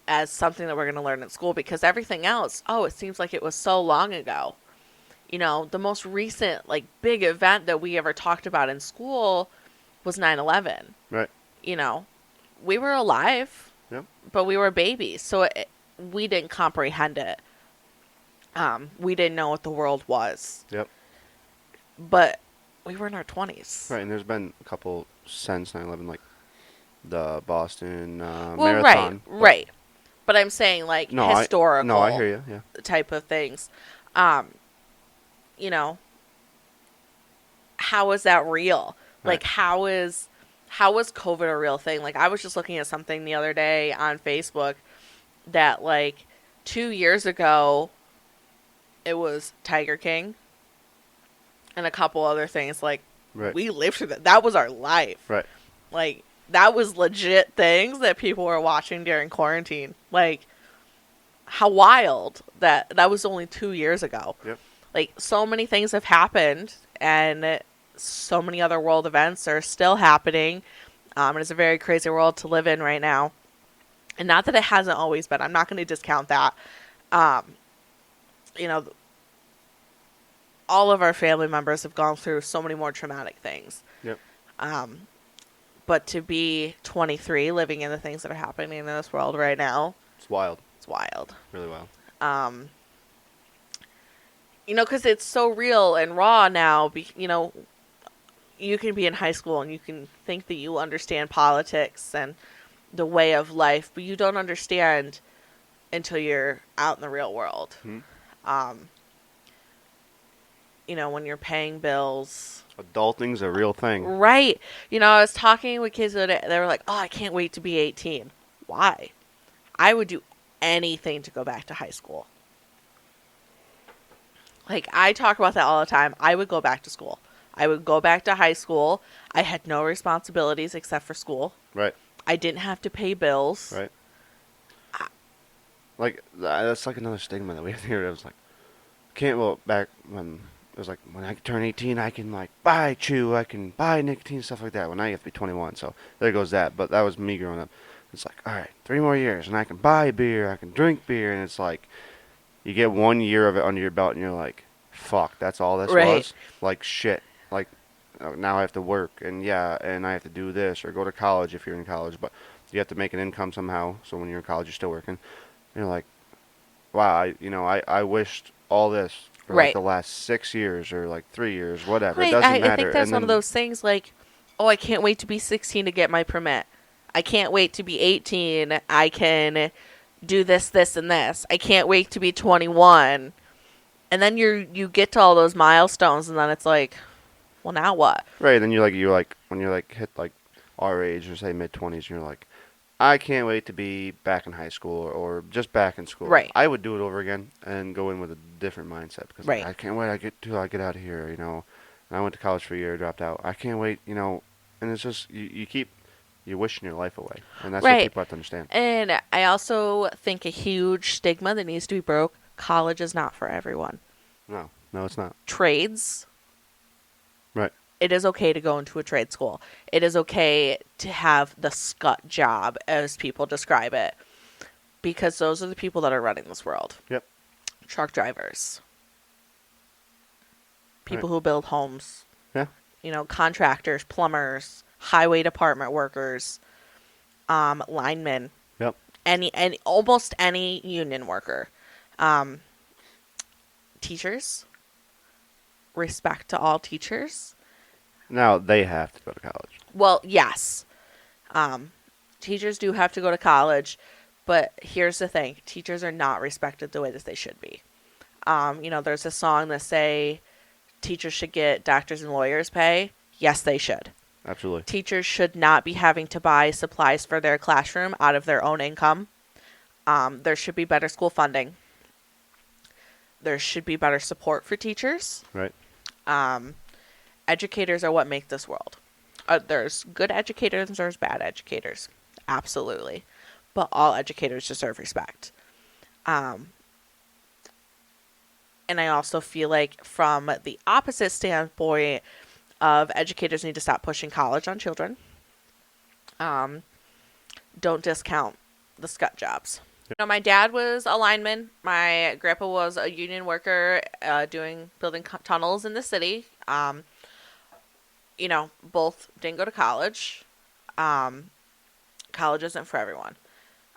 as something that we're going to learn in school because everything else, oh, it seems like it was so long ago. You know, the most recent, like, big event that we ever talked about in school was 9/11. Right. You know, we were alive, Yep. but we were babies. So we didn't comprehend it. We didn't know what the world was. Yep. But we were in our 20s. Right. And there's been a couple since 9/11, like the Boston Well, Marathon. right. But I'm saying, like, No, historical I hear you. Yeah. type of things. You know, how is that real? Like, Right. how is COVID a real thing? Like, I was just looking at something the other day on Facebook that, like, 2 years ago, it was Tiger King and a couple other things. Like, Right. we lived through that. That was our life. Right. Like, that was legit things that people were watching during quarantine. Like, how wild that was only 2 years ago. Yep. Like, so many things have happened, and so many other world events are still happening. And it's a very crazy world to live in right now. And not that it hasn't always been. I'm not going to discount that. You know, all of our family members have gone through so many more traumatic things. Yep. But to be 23 living in the things that are happening in this world right now, It's wild. it's wild. Really wild. Because it's so real and raw now. You can be in high school and you can think that you understand politics and the way of life, but you don't understand until you're out in the real world. Hmm. When you're paying bills. Adulting's a real thing. Right. I was talking with kids that they were like, oh, I can't wait to be 18. Why? I would do anything to go back to high school. Like, I talk about that all the time. I would go back to school. I would go back to high school. I had no responsibilities except for school. Right. I didn't have to pay bills. Right. Like, that's like another stigma that we have here. It was like, can't, well, back when it was like, when I turn 18, I can, like, buy chew, I can buy nicotine, stuff like that. Well, now you have to be 21, so there goes that. But that was me growing up. It's like, all right, 3 more years, and I can buy beer, I can drink beer, and it's like, you get 1 year of it under your belt, and you're like, fuck, that's all this Right. was? Like, shit. Like, now I have to work, and yeah, and I have to do this, or go to college if you're in college, but you have to make an income somehow, so when you're in college, you're still working. And you're like, wow, I wished all this for like Right. the last 6 years, or like 3 years, whatever. It I, doesn't I matter. think that's And one of then, those things like, oh, I can't wait to be 16 to get my permit. I can't wait to be 18. I can do this, this, and this. I can't wait to be 21. And then you get to all those milestones, and then it's like, well, now what? right, then you're like, when you're like, hit like our age, or say mid-20s, you're like, I can't wait to be back in high school, or just back in school. Right. I would do it over again and go in with a different mindset, because like, Right. I can't wait I get out of here, And I went to college for a year, dropped out. I can't wait, and it's just you keep you're wishing your life away, and that's what Right. people have to understand. And I also think a huge stigma that needs to be broke, college is not for everyone. No, it's not. Trades, Right. it is okay to go into a trade school. It is okay to have the scut job, as people describe it, because those are the people that are running this world. Yep. Truck drivers, people Right. who build homes, Yeah. contractors, plumbers, highway department workers, linemen, Yep. almost any union worker, teachers. Respect to all teachers. Now they have to go to college. Well, yes. Teachers do have to go to college, but here's the thing. Teachers are not respected the way that they should be. There's a song that say teachers should get doctors and lawyers pay. Yes, they should. Absolutely. Teachers should not be having to buy supplies for their classroom out of their own income. There should be better school funding. There should be better support for teachers. Right. Educators are what make this world. There's good educators and there's bad educators. Absolutely. But all educators deserve respect. And I also feel like from the opposite standpoint of educators need to stop pushing college on children. Don't discount the scut jobs. My dad was a lineman. My grandpa was a union worker building tunnels in the city. Both didn't go to college. College isn't for everyone.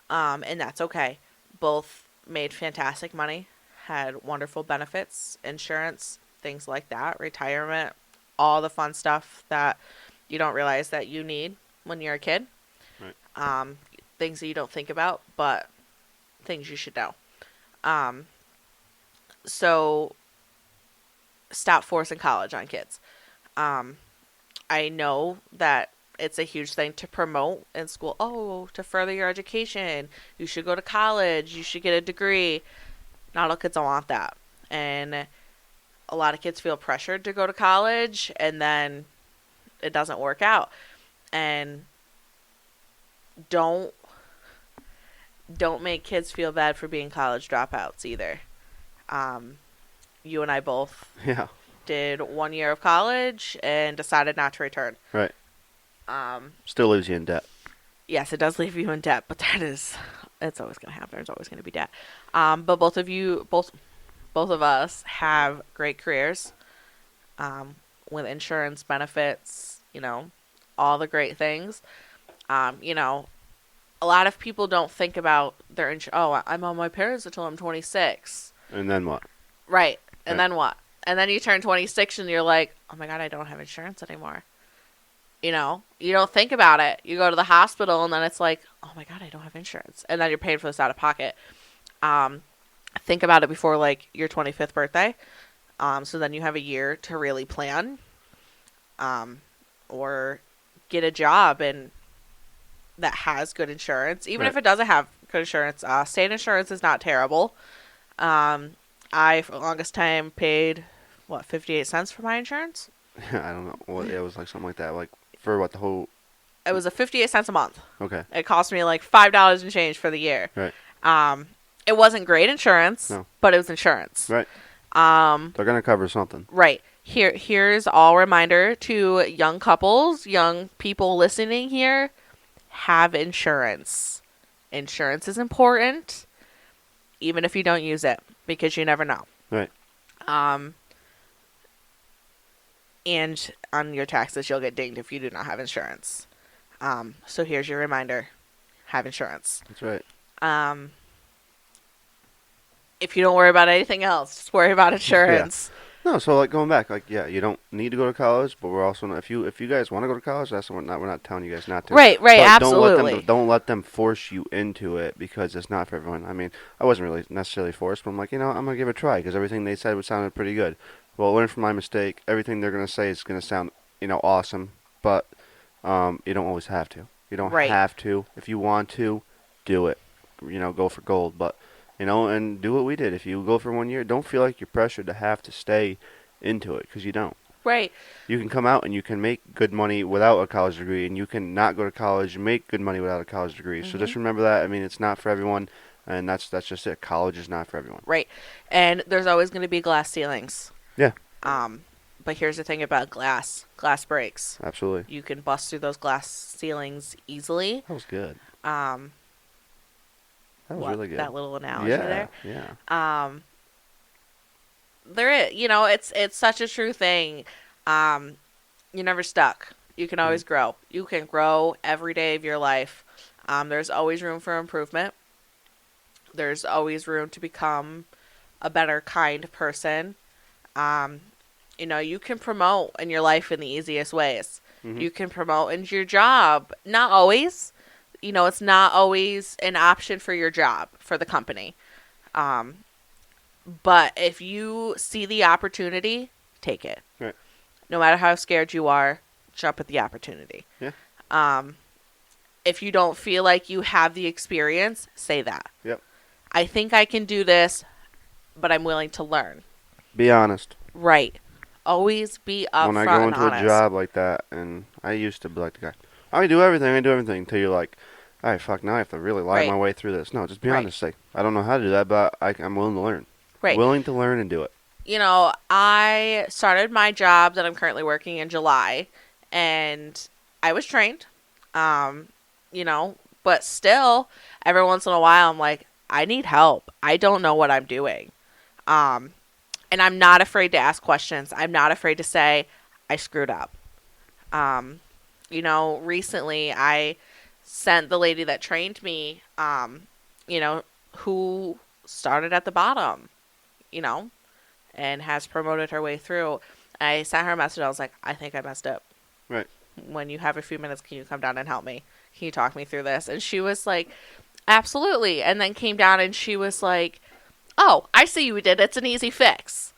And that's okay. Both made fantastic money, had wonderful benefits, insurance, things like that, retirement, all the fun stuff that you don't realize that you need when you're a kid. Right. Things that you don't think about, but things you should know. So stop forcing college on kids. I know that it's a huge thing to promote in school. Oh, to further your education, you should go to college, you should get a degree. Not all kids don't want that. And a lot of kids feel pressured to go to college, and then it doesn't work out. And don't make kids feel bad for being college dropouts either. You and I both Yeah. did 1 year of college and decided not to return. Right. Still leaves you in debt. Yes, it does leave you in debt, but it's always going to happen. There's always going to be debt. But both of us have great careers, with insurance benefits, all the great things. You know, a lot of people don't think about their oh, I'm on my parents until I'm 26. And then what? Right. And Right. then what? And then you turn 26 and you're like, oh my God, I don't have insurance anymore. You know, you don't think about it. You go to the hospital and then it's like, oh my God, I don't have insurance. And then you're paying for this out of pocket. Think about it before like your 25th birthday. So then you have a year to really plan, or get a job and that has good insurance. Even Right. if it doesn't have good insurance, state insurance is not terrible. I, for the longest time, paid, 58 cents for my insurance? I don't know. Well, it was like something like that. Like for what, the whole? It was a 58 cents a month. Okay. It cost me like $5 and change for the year. Right. It wasn't great insurance, No. but it was insurance. Right. They're gonna cover something. Right. Here's all reminder to young couples, young people listening here, have insurance. Insurance is important, even if you don't use it, because you never know. Right. And on your taxes, you'll get dinged if you do not have insurance. So here's your reminder: have insurance. That's right. If you don't worry about anything else, just worry about insurance. No, so like going back, like yeah, you don't need to go to college, but we're also not, if you guys want to go to college, we're not telling you guys not to. Right, But absolutely. Don't let them force you into it because it's not for everyone. I mean, I wasn't really necessarily forced, but I'm like, I'm gonna give it a try because everything they said sounded pretty good. Well, learn from my mistake. Everything they're gonna say is gonna sound awesome, but you don't always have to. You don't Right. have to. If you want to, do it. Go for gold, but. And do what we did. If you go for 1 year, don't feel like you're pressured to have to stay into it because you don't. Right. You can come out and you can make good money without a college degree, and you can not go to college and make good money without a college degree. So just remember that. I mean, it's not for everyone, and that's just it. College is not for everyone. Right. And there's always going to be glass ceilings. Yeah. But here's the thing about glass. Glass breaks. Absolutely. You can bust through those glass ceilings easily. That was good. That was What, really good. that little analogy yeah. there. Yeah. There is, it's such a true thing. You're never stuck. You can always grow. You can grow every day of your life. There's always room for improvement. There's always room to become a better kind of person. You can promote in your life in the easiest ways. Mhm. You can promote in your job. Not always. It's not always an option for your job, for the company. But if you see the opportunity, take it. Right. No matter how scared you are, jump at the opportunity. Yeah. If you don't feel like you have the experience, say that. Yep. I think I can do this, but I'm willing to learn. Be honest. Right. Always be upfront When I go and into honest. a job like that, and I used to be like the guy, I do everything, until you're like, all right, fuck, now I have to really lie Right. my way through this. No, just be Right. honest. Say, I don't know how to do that, but I'm willing to learn. Right. Willing to learn and do it. I started my job that I'm currently working in July, and I was trained, but still, every once in a while, I'm like, I need help. I don't know what I'm doing. And I'm not afraid to ask questions. I'm not afraid to say, I screwed up. Recently, I sent the lady that trained me, who started at the bottom, and has promoted her way through. I sent her a message. I was like, I think I messed up. Right. When you have a few minutes, can you come down and help me? Can you talk me through this? And she was like, absolutely. And then came down and she was like, oh, I see you did. It's an easy fix.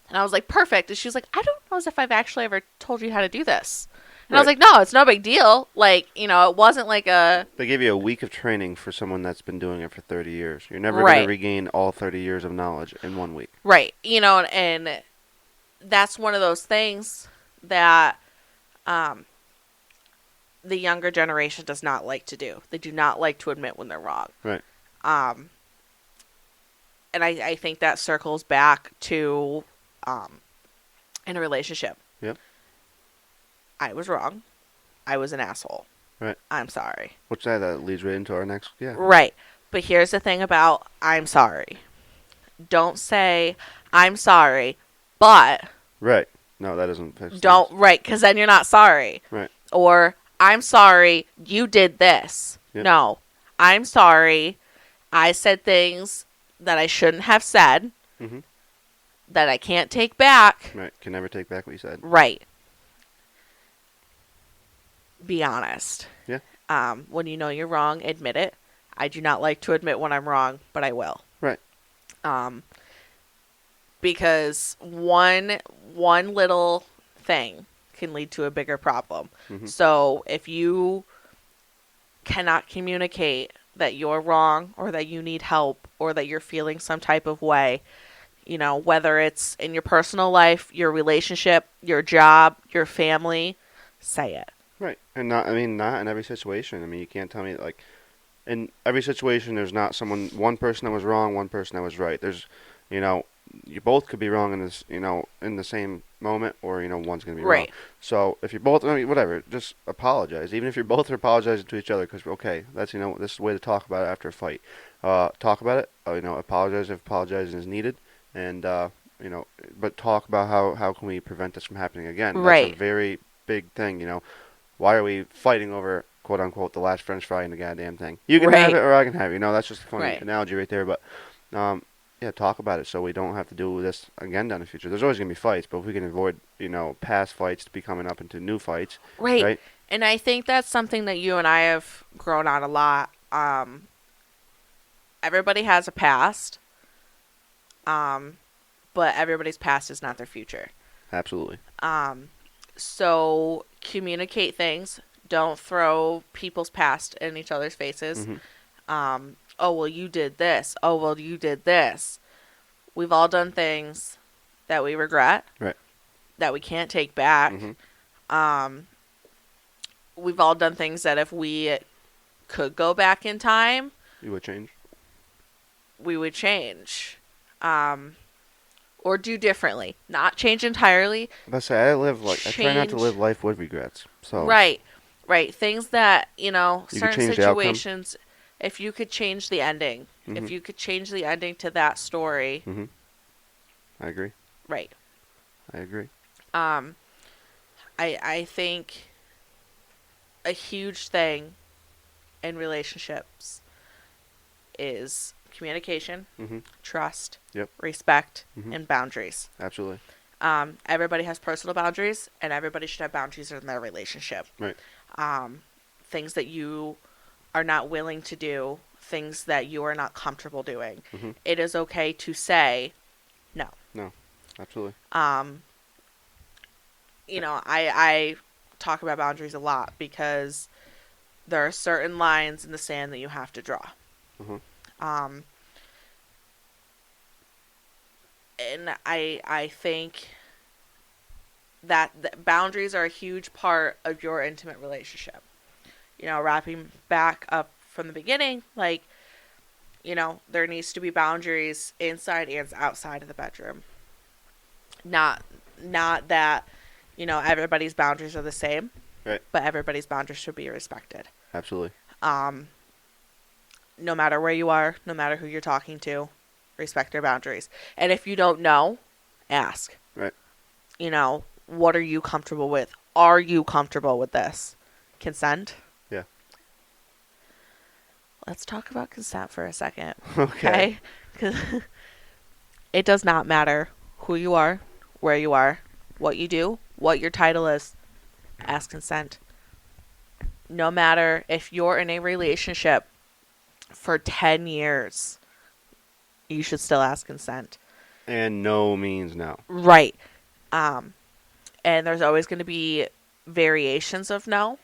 And I was like, perfect. And she was like, I don't know as if I've actually ever told you how to do this. And I was Right. like, no, it's no big deal. It wasn't like a... They give you a week of training for someone that's been doing it for 30 years. You're never going Right. to regain all 30 years of knowledge in 1 week. Right. And that's one of those things that the younger generation does not like to do. They do not like to admit when they're wrong. Right. And I think that circles back to in a relationship. Yep. I was wrong. I was an asshole. Right. I'm sorry. Which that leads right into our next, yeah. Right. But here's the thing about I'm sorry. Don't say I'm sorry, but Right. No, that doesn't fix don't, right, because then you're not sorry. Right. Or I'm sorry, you did this. Yep. No, I'm sorry, I said things that I shouldn't have said Mm-hmm. that I can't take back. Right. Can never take back what you said. Right. Be honest. Yeah. When you know you're wrong, admit it. I do not like to admit when I'm wrong, but I will. Right. Because one little thing can lead to a bigger problem. Mm-hmm. So if you cannot communicate that you're wrong or that you need help or that you're feeling some type of way, whether it's in your personal life, your relationship, your job, your family, say it. Right. And not in every situation. I mean, you can't tell me like in every situation there's not one person that was wrong, one person that was right. There's, you both could be wrong in this, in the same moment, or one's gonna be wrong. Right. So if you're both, whatever, just apologize. Even if you're both apologizing to each other, because okay, that's this is the way to talk about it after a fight. Talk about it. Apologize if apologizing is needed, and but talk about how can we prevent this from happening again. Right. That's a very big thing. Why are we fighting over quote unquote the last French fry in the goddamn thing? You can have Right. it or I can have it. That's just a funny Right. analogy right there. But yeah, talk about it so we don't have to do this again down the future. There's always gonna be fights, but if we can avoid past fights to be coming up into new fights, Right. right? And I think that's something that you and I have grown on a lot. Everybody has a past, but everybody's past is not their future. Absolutely. So communicate things. Don't throw people's past in each other's faces. Mm-hmm. Oh, well, you did this. Oh, well, you did this. We've all done things that we regret. Right. That we can't take back. Mm-hmm. We've all done things that if we could go back in time, You would change. we would change. Or do differently. Not change entirely. But say I try not to Change. live life with regrets. So Right. Things that, You could certain change the outcome. situations, if you could change the ending, Mhm. if you could change the ending to that story, Mm-hmm. I agree. right. I agree. I think a huge thing in relationships is communication, Mm-hmm. trust, Yep. respect, Mhm. and boundaries. Absolutely. Everybody has personal boundaries, and everybody should have boundaries in their relationship. Right. Things that you are not willing to do, things that you are not comfortable doing. Mm-hmm. It is okay to say no. Absolutely. I talk about boundaries a lot because there are certain lines in the sand that you have to draw. Mm-hmm. And I think that boundaries are a huge part of your intimate relationship. Wrapping back up from the beginning, there needs to be boundaries inside and outside of the bedroom. Not that, everybody's boundaries are the same. Right. But everybody's boundaries should be respected. Absolutely. No matter where you are, no matter who you're talking to, respect their boundaries. And if you don't know, ask. Right. What are you comfortable with? Are you comfortable with this? Consent? Yeah. Let's talk about consent for a second. Okay. Because it does not matter who you are, where you are, what you do, what your title is. Ask consent. No matter if you're in a relationship for 10 years, you should still ask consent. And no means no. Right. And there's always going to be variations of no.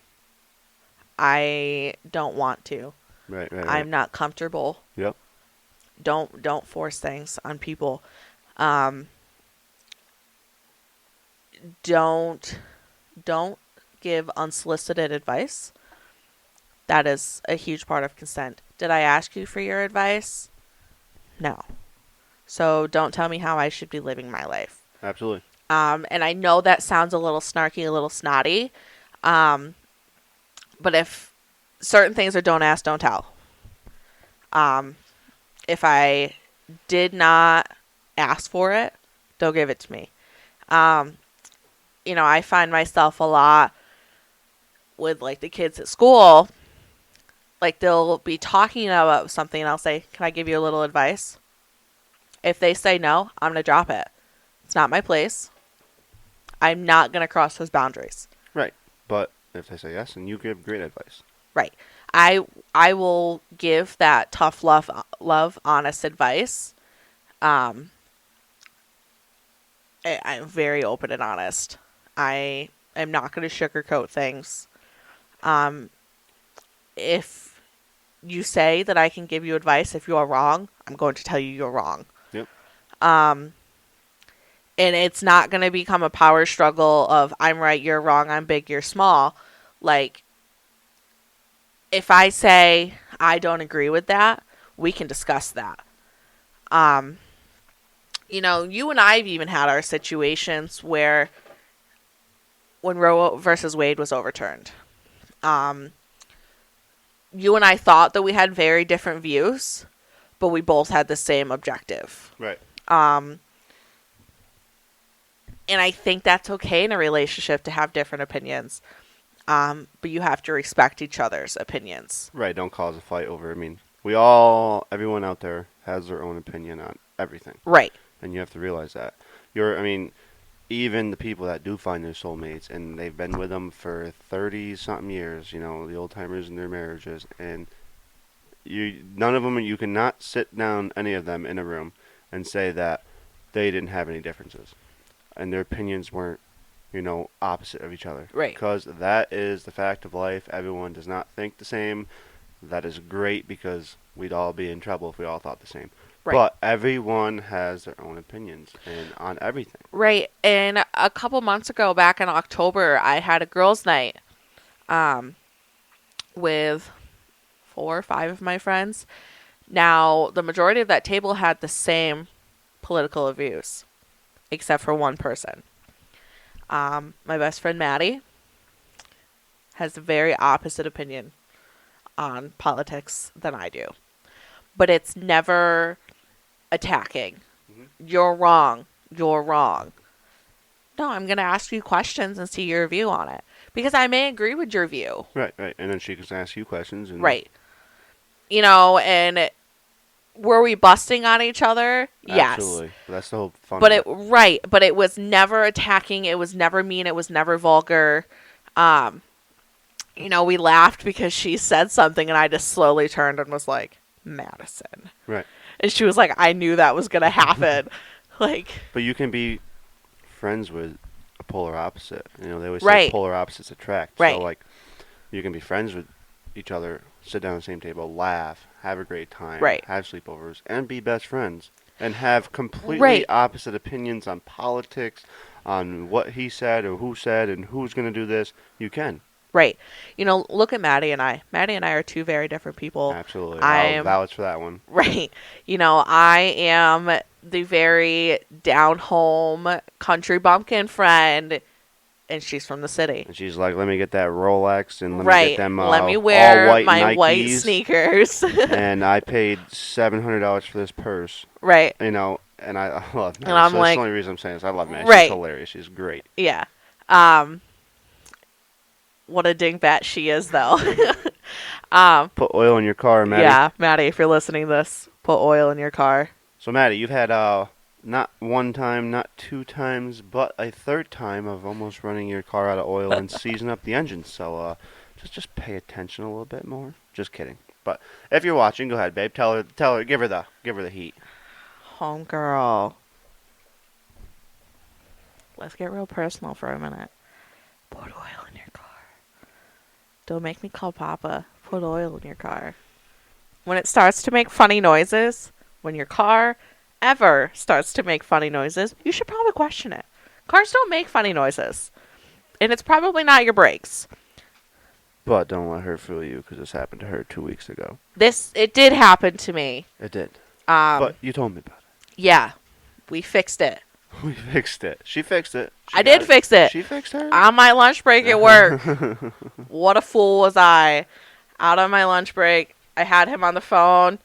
I don't want to. Right. I'm not comfortable. Yep. Don't force things on people. Don't give unsolicited advice. That is a huge part of consent. Did I ask you for your advice? No. So don't tell me how I should be living my life. Absolutely. And I know that sounds a little snarky, a little snotty. But if certain things are don't ask, don't tell. If I did not ask for it, don't give it to me. I find myself a lot with like the kids at school, like they'll be talking about something and I'll say, "Can I give you a little advice?" If they say no, I'm going to drop it. It's not my place. I'm not going to cross those boundaries. Right. But if they say yes, and you give great advice. Right. I will give that tough love, honest advice. I'm very open and honest. I am not going to sugarcoat things. If you say that I can give you advice if you are wrong, I'm going to tell you you're wrong. Yep. And it's not going to become a power struggle of I'm right, you're wrong, I'm big, you're small. Like, if I say I don't agree with that, we can discuss that. You know, you and I have even had our situations where when Roe versus Wade was overturned, you and I thought that we had very different views, but we both had the same objective. Right. And I think that's okay in a relationship to have different opinions. But you have to respect each other's opinions. Right. Don't cause a fight over. I mean, everyone out there has their own opinion on everything. Right. And you have to realize that. Even the people that do find their soulmates and they've been with them for 30-something years, you know, the old timers in their marriages, and none of them, you cannot sit down, any of them, in a room and say that they didn't have any differences. And their opinions weren't, you know, opposite of each other. Right. Because that is the fact of life. Everyone does not think the same. That is great because we'd all be in trouble if we all thought the same. Right. But everyone has their own opinions on everything. Right. And a couple months ago, back in October, I had a girls' night with 4 or 5 of my friends. Now, the majority of that table had the same political views, except for one person. My best friend, Maddie, has a very opposite opinion on politics than I do. But it's never attacking. Mm-hmm. You're wrong. You're wrong. No, I'm going to ask you questions and see your view on it. Because I may agree with your view. Right. And then she can ask you questions. Right. You know, and were we busting on each other? Yes. Absolutely. That's the whole fun but of it. Right. But it was never attacking. It was never mean. It was never vulgar. You know, we laughed because she said something and I just slowly turned and was like, Madison. Right. And she was like, I knew that was going to happen. Like. But you can be friends with a polar opposite. You know, they always Right. say polar opposites attract. Right. So, like, you can be friends with each other, sit down at the same table, laugh, have a great time, Right. have sleepovers, and be best friends. And have completely Right. opposite opinions on politics, on what he said or who said and who's going to do this. You can. Right. You know, look at Maddie and I. Maddie and I are 2 very different people. Absolutely. I'll vouch for that one. Right. You know, I am the very down-home country bumpkin friend, and she's from the city. And she's like, let me get that Rolex and let Right. me get them Let me wear all white my Nikes, white sneakers. and I paid $700 for this purse. Right. You know, and I love Maddie. And I'm so like, that's the only reason I'm saying this. I love Maddie. Right. She's hilarious. She's great. Yeah. What a dingbat she is, though. Put oil in your car, Maddie. Yeah, Maddie, if you're listening to this, put oil in your car. So, Maddie, you've had not one time, not 2 times, but a 3rd time of almost running your car out of oil and seizing up the engine. So, just pay attention a little bit more. Just kidding. But if you're watching, go ahead, babe. Tell her, give her the heat. Homegirl. Let's get real personal for a minute. Put oil in your car. Don't make me call Papa. Put oil in your car. When it starts to make funny noises, when your car ever starts to make funny noises, you should probably question it. Cars don't make funny noises. And it's probably not your brakes. But don't let her fool you, because this happened to her 2 weeks ago. It did happen to me. It did. But you told me about it. Yeah. We fixed it. We fixed it. She fixed it. I did fix it. She fixed her. On my lunch break at work. What a fool was I. Out on my lunch break, I had him on the phone.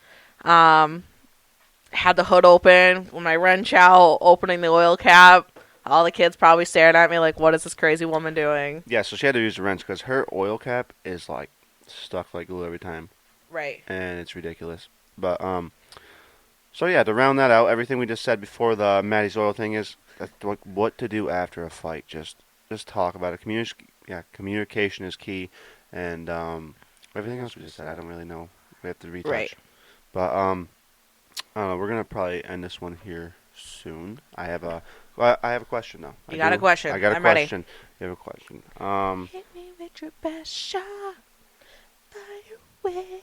Had the hood open with my wrench out, opening the oil cap, All the kids probably staring at me like, what is this crazy woman doing? Yeah, so she had to use the wrench because her oil cap is like stuck like glue every time, Right. and it's ridiculous. But so yeah, to round that out, everything we just said before the Maddie's oil thing is what to do after a fight. Just talk about it. Communication is key, and everything else we just said, I don't really know. We have to retouch. Right. But I don't know. We're gonna probably end this one here soon. I have a question though. You got a question. I got a I'm ready. question. You have a question. Hit me with your best shot. Fire away.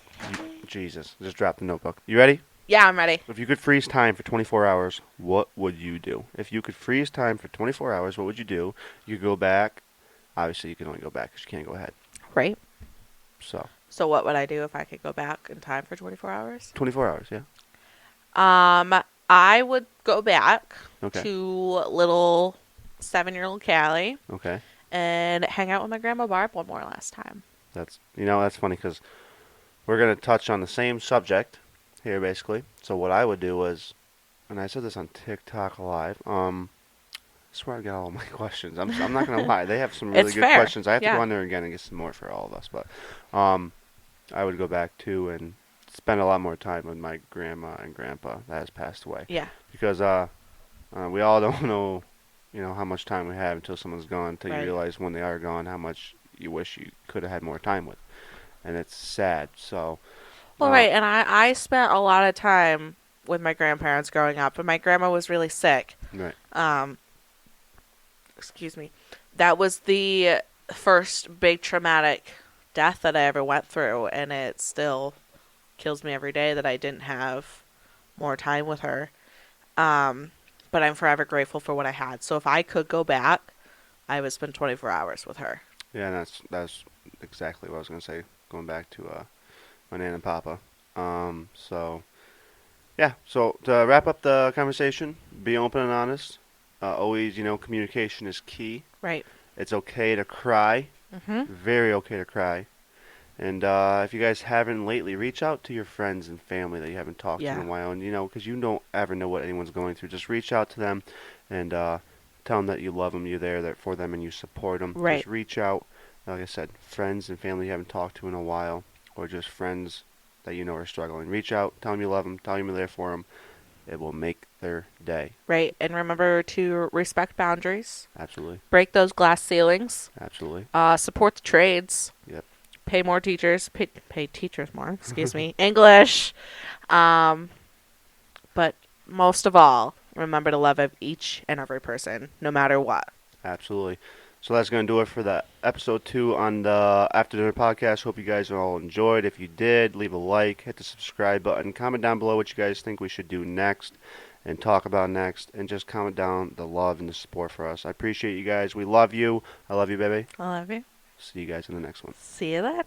Jesus, just drop the notebook. You ready? Yeah, I'm ready. If you could freeze time for 24 hours, what would you do? If you could freeze time for 24 hours, what would you do? You could go back. Obviously, you can only go back because you can't go ahead. Right. So, What would I do if I could go back in time for 24 hours? 24 hours, yeah. I would go back Okay. to little 7-year-old Callie Okay. and hang out with my grandma Barb one more last time. That's funny because we're going to touch on the same subject here, basically. So, what I would do was, and I said this on TikTok Live, I swear I got all my questions. I'm not going to lie. They have some really It's good fair. questions. I have to Yeah. go on there again and get some more for all of us. But I would go back too and spend a lot more time with my grandma and grandpa that has passed away. Yeah. Because we all don't know, how much time we have until someone's gone. Until Right. you realize when they are gone how much you wish you could have had more time with, and it's sad. So. Well, right. And I spent a lot of time with my grandparents growing up, and my grandma was really sick. Right. Excuse me. That was the first big traumatic death that I ever went through, and it still kills me every day that I didn't have more time with her. But I'm forever grateful for what I had. So if I could go back, I would spend 24 hours with her. Yeah, and that's exactly what I was gonna say. Going back to my Nan and Papa. So yeah. So to wrap up the conversation, be open and honest. Always, communication is key. Right. It's okay to cry. Mm-hmm. Very okay to cry. And if you guys haven't lately, reach out to your friends and family that you haven't talked to in a while. And, because you don't ever know what anyone's going through. Just reach out to them and tell them that you love them, you're there for them, and you support them. Right. Just reach out. Like I said, friends and family you haven't talked to in a while, or just friends that you know are struggling. Reach out, tell them you love them, tell them you're there for them. It will make their day. Right. And remember to respect boundaries. Absolutely. Break those glass ceilings. Absolutely. Support the trades. Yep. Pay more teachers. Pay teachers more. Excuse me. English. But most of all, remember to love each and every person, no matter what. Absolutely. So that's going to do it for the episode 2 on the After Dinner podcast. Hope you guys all enjoyed. If you did, leave a like, hit the subscribe button, comment down below what you guys think we should do next and talk about next, and just comment down the love and the support for us. I appreciate you guys. We love you. I love you, baby. I love you. See you guys in the next one. See you then.